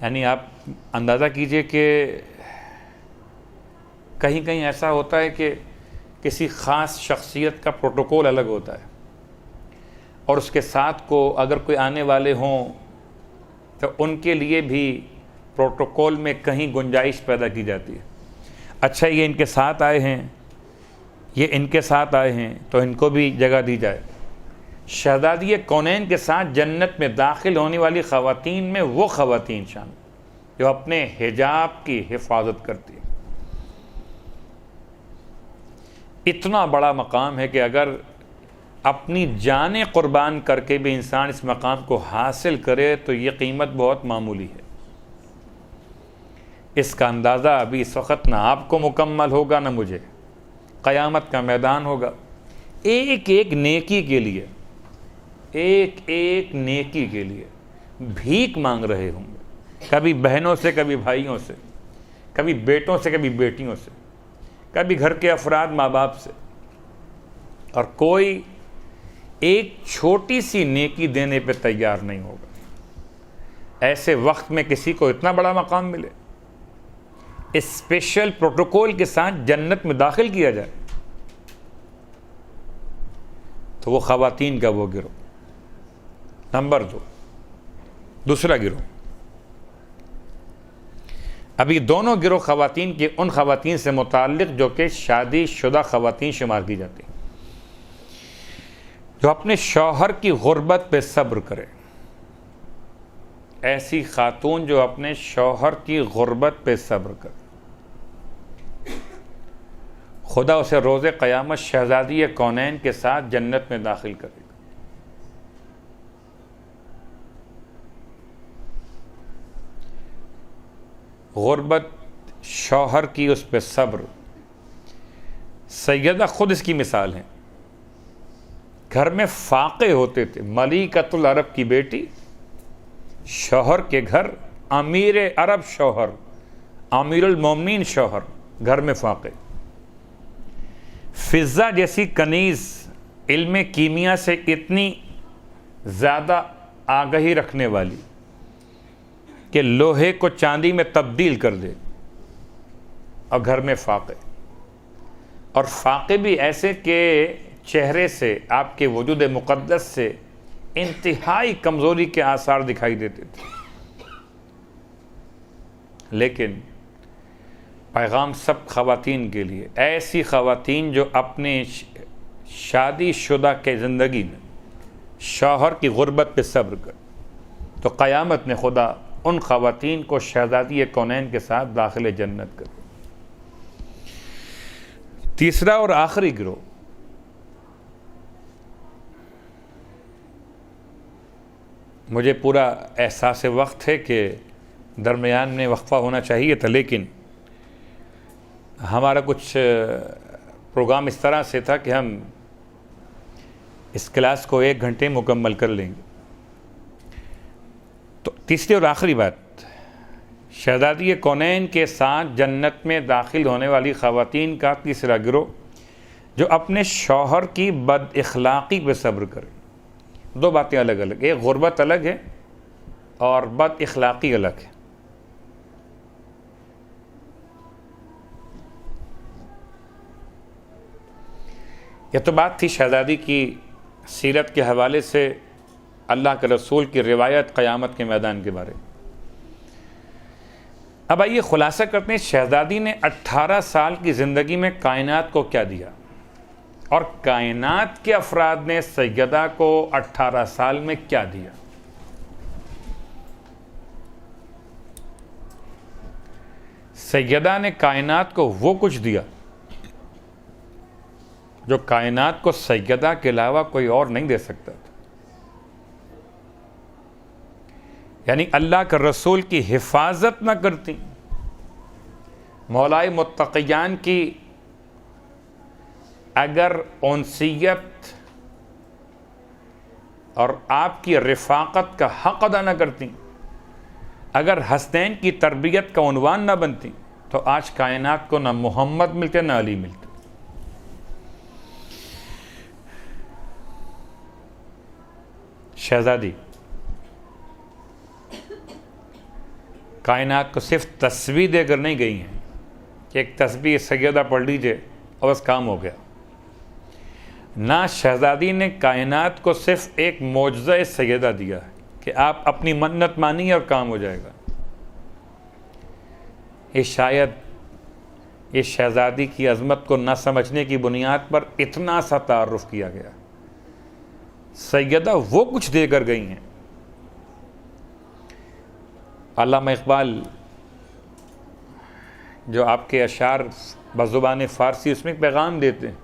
Speaker 1: یعنی آپ اندازہ کیجئے کہ کہیں کہیں ایسا ہوتا ہے کہ کسی خاص شخصیت کا پروٹوکول الگ ہوتا ہے، اور اس کے ساتھ کو اگر کوئی آنے والے ہوں تو ان کے لیے بھی پروٹوکول میں کہیں گنجائش پیدا کی جاتی ہے. اچھا یہ ان کے ساتھ آئے ہیں، یہ ان کے ساتھ آئے ہیں تو ان کو بھی جگہ دی جائے. شہزادی کونین کے ساتھ جنت میں داخل ہونے والی خواتین میں وہ خواتین شامل جو اپنے حجاب کی حفاظت کرتی ہیں. اتنا بڑا مقام ہے کہ اگر اپنی جانیں قربان کر کے بھی انسان اس مقام کو حاصل کرے تو یہ قیمت بہت معمولی ہے. اس کا اندازہ ابھی اس وقت نہ آپ کو مکمل ہوگا نہ مجھے. قیامت کا میدان ہوگا، ایک ایک نیکی کے لیے، ایک ایک نیکی کے لیے بھیک مانگ رہے ہوں گے. کبھی بہنوں سے، کبھی بھائیوں سے، کبھی بیٹوں سے، کبھی بیٹیوں سے، کبھی گھر کے افراد ماں باپ سے، اور کوئی ایک چھوٹی سی نیکی دینے پہ تیار نہیں ہوگا. ایسے وقت میں کسی کو اتنا بڑا مقام ملے، اسپیشل پروٹوکول کے ساتھ جنت میں داخل کیا جائے، تو وہ خواتین کا وہ گروہ. نمبر 2، دوسرا گروہ. ابھی دونوں گروہ خواتین کی ان خواتین سے متعلق جو کہ شادی شدہ خواتین شمار کی جاتی ہیں، جو اپنے شوہر کی غربت پہ صبر کرے. ایسی خاتون جو اپنے شوہر کی غربت پہ صبر کرے، خدا اسے روز قیامت شہزادی کونین کے ساتھ جنت میں داخل کرے گا. غربت، شوہر کی اس پہ صبر. سیدہ خود اس کی مثال ہیں. گھر میں فاقے ہوتے تھے، ملکۃ العرب کی بیٹی، شوہر کے گھر امیر عرب شوہر، امیر المومنین شوہر، گھر میں فاقے. فضہ جیسی کنیز، علم کیمیا سے اتنی زیادہ آگہی رکھنے والی کہ لوہے کو چاندی میں تبدیل کر دے، اور گھر میں فاقے. اور فاقے بھی ایسے کہ چہرے سے، آپ کے وجود مقدس سے انتہائی کمزوری کے آثار دکھائی دیتے تھے. لیکن پیغام سب خواتین کے لیے، ایسی خواتین جو اپنے شادی شدہ کے زندگی میں شوہر کی غربت پہ صبر کر، تو قیامت میں خدا ان خواتین کو شہزادی کونین کے ساتھ داخل جنت کرے. تیسرا اور آخری گروہ، مجھے پورا احساس وقت ہے کہ درمیان میں وقفہ ہونا چاہیے تھا، لیکن ہمارا کچھ پروگرام اس طرح سے تھا کہ ہم اس کلاس کو 1 گھنٹے مکمل کر لیں گے. تو تیسری اور آخری بات، شہزادی کونین کے ساتھ جنت میں داخل ہونے والی خواتین کا تیسرا گروہ جو اپنے شوہر کی بد اخلاقی پہ صبر کرے. 2 باتیں الگ الگ، ایک غربت الگ ہے اور بد اخلاقی الگ ہے. یہ تو بات تھی شہزادی کی سیرت کے حوالے سے اللہ کے رسول کی روایت قیامت کے میدان کے بارے. اب آئیے خلاصہ کرتے ہیں، شہزادی نے 18 سال کی زندگی میں کائنات کو کیا دیا، اور کائنات کے افراد نے سیدہ کو 18 سال میں کیا دیا. سیدہ نے کائنات کو وہ کچھ دیا جو کائنات کو سیدہ کے علاوہ کوئی اور نہیں دے سکتا تھا. یعنی اللہ کے رسول کی حفاظت نہ کرتی، مولائے متقیان کی اگر انسیت اور آپ کی رفاقت کا حق ادا نہ کرتی، اگر حسنین کی تربیت کا عنوان نہ بنتی، تو آج کائنات کو نہ محمد ملتے نہ علی ملتے۔ شہزادی کائنات کو صرف تسبیح دے کر نہیں گئی ہیں کہ ایک تسبیح سیدہ پڑھ لیجئے اور بس کام ہو گیا، نہ شہزادی نے کائنات کو صرف ایک معجزہ سیدہ دیا ہے کہ آپ اپنی منت مانیے اور کام ہو جائے گا۔ یہ شاید یہ شہزادی کی عظمت کو نہ سمجھنے کی بنیاد پر اتنا سا تعارف کیا گیا۔ سیدہ وہ کچھ دے کر گئی ہیں۔ علامہ اقبال جو آپ کے اشعار بزبان فارسی اس میں پیغام دیتے ہیں،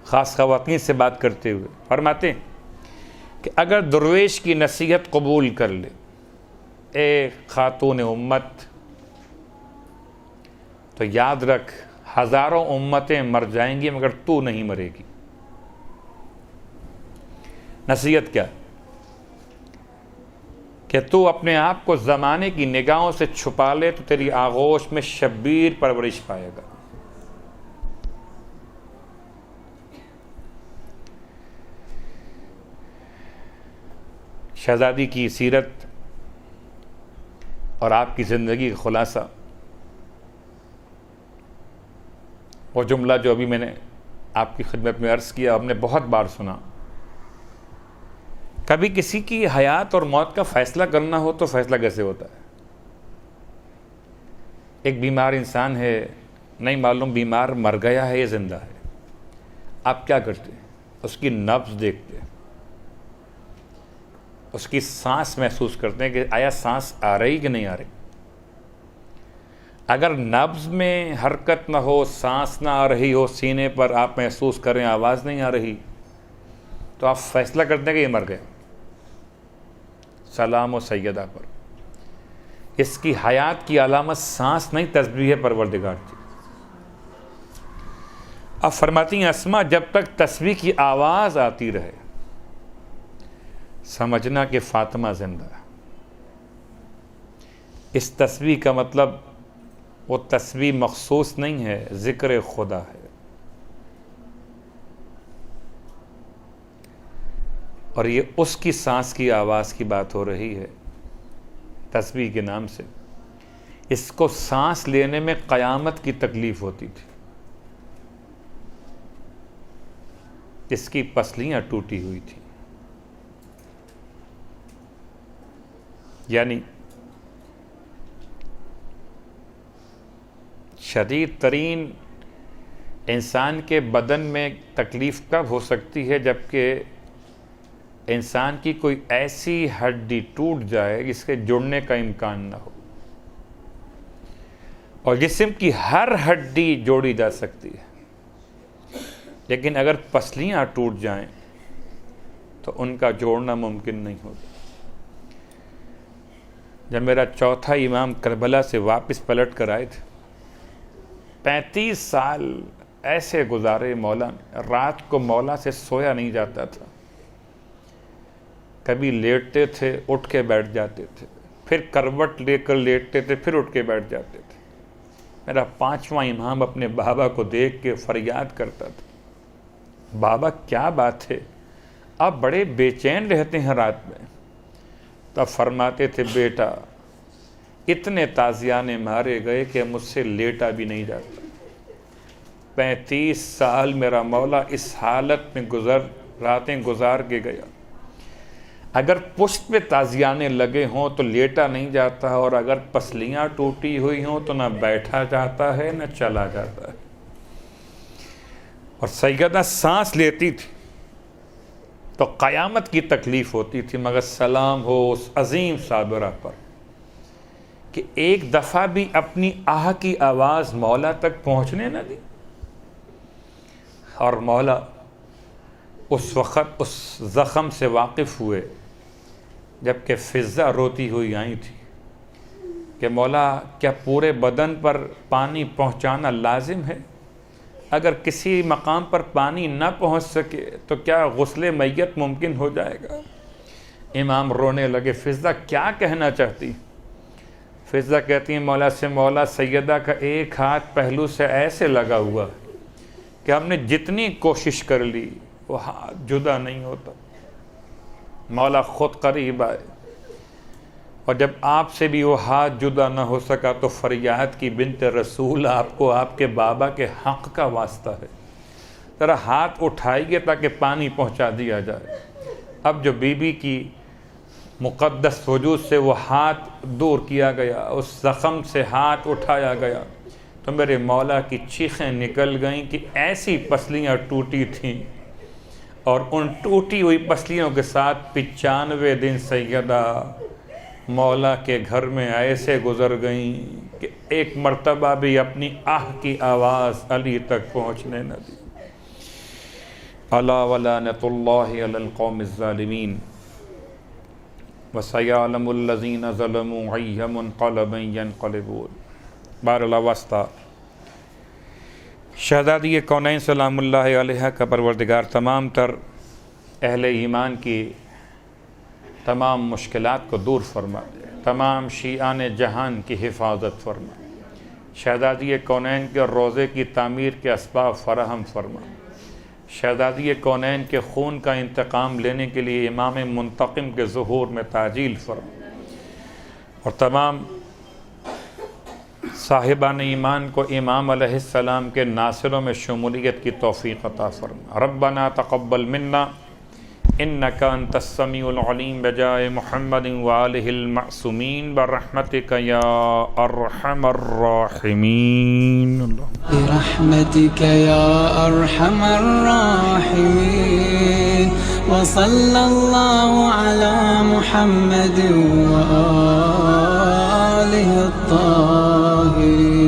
Speaker 1: خاص خواتین سے بات کرتے ہوئے فرماتے ہیں کہ اگر درویش کی نصیحت قبول کر لے اے خاتون امت، تو یاد رکھ ہزاروں امتیں مر جائیں گی مگر تو نہیں مرے گی۔ نصیحت کیا کہ تو اپنے آپ کو زمانے کی نگاہوں سے چھپا لے تو تیری آغوش میں شبیر پرورش پائے گا۔ شہزادی کی سیرت اور آپ کی زندگی کا خلاصہ، وہ جملہ جو ابھی میں نے آپ کی خدمت میں عرض کیا، ہم نے بہت بار سنا۔ کبھی کسی کی حیات اور موت کا فیصلہ کرنا ہو تو فیصلہ کیسے ہوتا ہے؟ ایک بیمار انسان ہے، نہیں معلوم بیمار مر گیا ہے یا زندہ ہے، آپ کیا کرتے ہیں؟ اس کی نبض دیکھتے ہیں، اس کی سانس محسوس کرتے ہیں کہ آیا سانس آ رہی کہ نہیں آ رہی۔ اگر نبض میں حرکت نہ ہو، سانس نہ آ رہی ہو، سینے پر آپ محسوس کریں آواز نہیں آ رہی، تو آپ فیصلہ کرتے ہیں کہ یہ مر گیا۔ سلام و سیدہ پر اس کی حیات کی علامت سانس نہیں، تسبیح پروردگار تھی۔ اب فرماتی ہیں اسما، جب تک تسبیح کی آواز آتی رہے سمجھنا کہ فاطمہ زندہ ہے۔ اس تسبیح کا مطلب وہ تسبیح مخصوص نہیں ہے، ذکر خدا ہے۔ اور یہ اس کی سانس کی آواز کی بات ہو رہی ہے تسبیح کے نام سے۔ اس کو سانس لینے میں قیامت کی تکلیف ہوتی تھی، اس کی پسلیاں ٹوٹی ہوئی تھی، یعنی شدید ترین انسان کے بدن میں تکلیف کب ہو سکتی ہے؟ جبکہ انسان کی کوئی ایسی ہڈی ٹوٹ جائے جس کے جڑنے کا امکان نہ ہو، اور جسم کی ہر ہڈی جوڑی جا سکتی ہے، لیکن اگر پسلیاں ٹوٹ جائیں تو ان کا جوڑنا ممکن نہیں ہوتا۔ جب میرا چوتھا امام کربلا سے واپس پلٹ کر آئے تھے، 35 سال ایسے گزارے مولا نے، رات کو مولا سے سویا نہیں جاتا تھا، کبھی لیٹتے تھے اٹھ کے بیٹھ جاتے تھے، پھر کروٹ لے کر لیٹتے تھے، پھر اٹھ کے بیٹھ جاتے تھے۔ میرا 5واں امام اپنے بابا کو دیکھ کے فریاد کرتا تھا، بابا کیا بات ہے، آپ بڑے بے چین رہتے ہیں رات میں؟ تب فرماتے تھے، بیٹا اتنے تازیانے مارے گئے کہ مجھ سے لیٹا بھی نہیں جاتا۔ 35 سال میرا مولا اس حالت میں راتیں گزار کے گیا۔ اگر پشت پہ تازیانے لگے ہوں تو لیٹا نہیں جاتا، اور اگر پسلیاں ٹوٹی ہوئی ہوں تو نہ بیٹھا جاتا ہے نہ چلا جاتا ہے۔ اور سیدہ سانس لیتی تھی تو قیامت کی تکلیف ہوتی تھی، مگر سلام ہو اس عظیم صابرہ پر کہ ایک دفعہ بھی اپنی آہ کی آواز مولا تک پہنچنے نہ دی۔ اور مولا اس وقت اس زخم سے واقف ہوئے جبکہ فضہ روتی ہوئی آئی تھی کہ مولا کیا پورے بدن پر پانی پہنچانا لازم ہے؟ اگر کسی مقام پر پانی نہ پہنچ سکے تو کیا غسل میت ممکن ہو جائے گا؟ امام رونے لگے۔ فضہ کیا کہنا چاہتی؟ فضہ کہتی ہیں مولا سے مولا سیدہ کا ایک ہاتھ پہلو سے ایسے لگا ہوا کہ ہم نے جتنی کوشش کر لی وہ ہاتھ جدا نہیں ہوتا۔ مولا خود قریب آئے، اور جب آپ سے بھی وہ ہاتھ جدا نہ ہو سکا تو فریاد کی بنت رسول، آپ کو آپ کے بابا کے حق کا واسطہ ہے، ذرا ہاتھ اٹھائیے تاکہ پانی پہنچا دیا جائے۔ اب جو بی بی کی مقدس وجود سے وہ ہاتھ دور کیا گیا، اس زخم سے ہاتھ اٹھایا گیا تو میرے مولا کی چیخیں نکل گئیں کہ ایسی پسلیاں ٹوٹی تھیں، اور ان ٹوٹی ہوئی پسلیوں کے ساتھ 95 دن سیدہ مولا کے گھر میں ایسے گزر گئیں کہ ایک مرتبہ بھی اپنی آہ کی آواز علی تک پہنچنے نہ دی۔ الا ولعنۃ اللہ علی القوم الظالمین وسیعلم الذین ظلموا ای منقلب ینقلبون۔ بہرحال واسطہ شہزادی کونین سلام اللہ علیہ کا پروردگار تمام تر اہل ایمان کی تمام مشکلات کو دور فرما دے، تمام شیعان جہان کی حفاظت فرما، شہزادی کونین کے روضے کی تعمیر کے اسباب فراہم فرما، شہزادی کونین کے خون کا انتقام لینے کے لیے امام منتقم کے ظہور میں تعجیل فرما، اور تمام صاحبان ایمان کو امام علیہ السلام کے ناصروں میں شمولیت کی توفیق عطا فرما۔ ربنا تقبل منا انک انت السمیع العلیم بجائے محمد وآلہ المعصومین برحمتک یا ارحم الراحمین۔
Speaker 2: برحمتک یا ارحم الراحمین، وصلی اللہ علی محمد وآلہ الطاہرین۔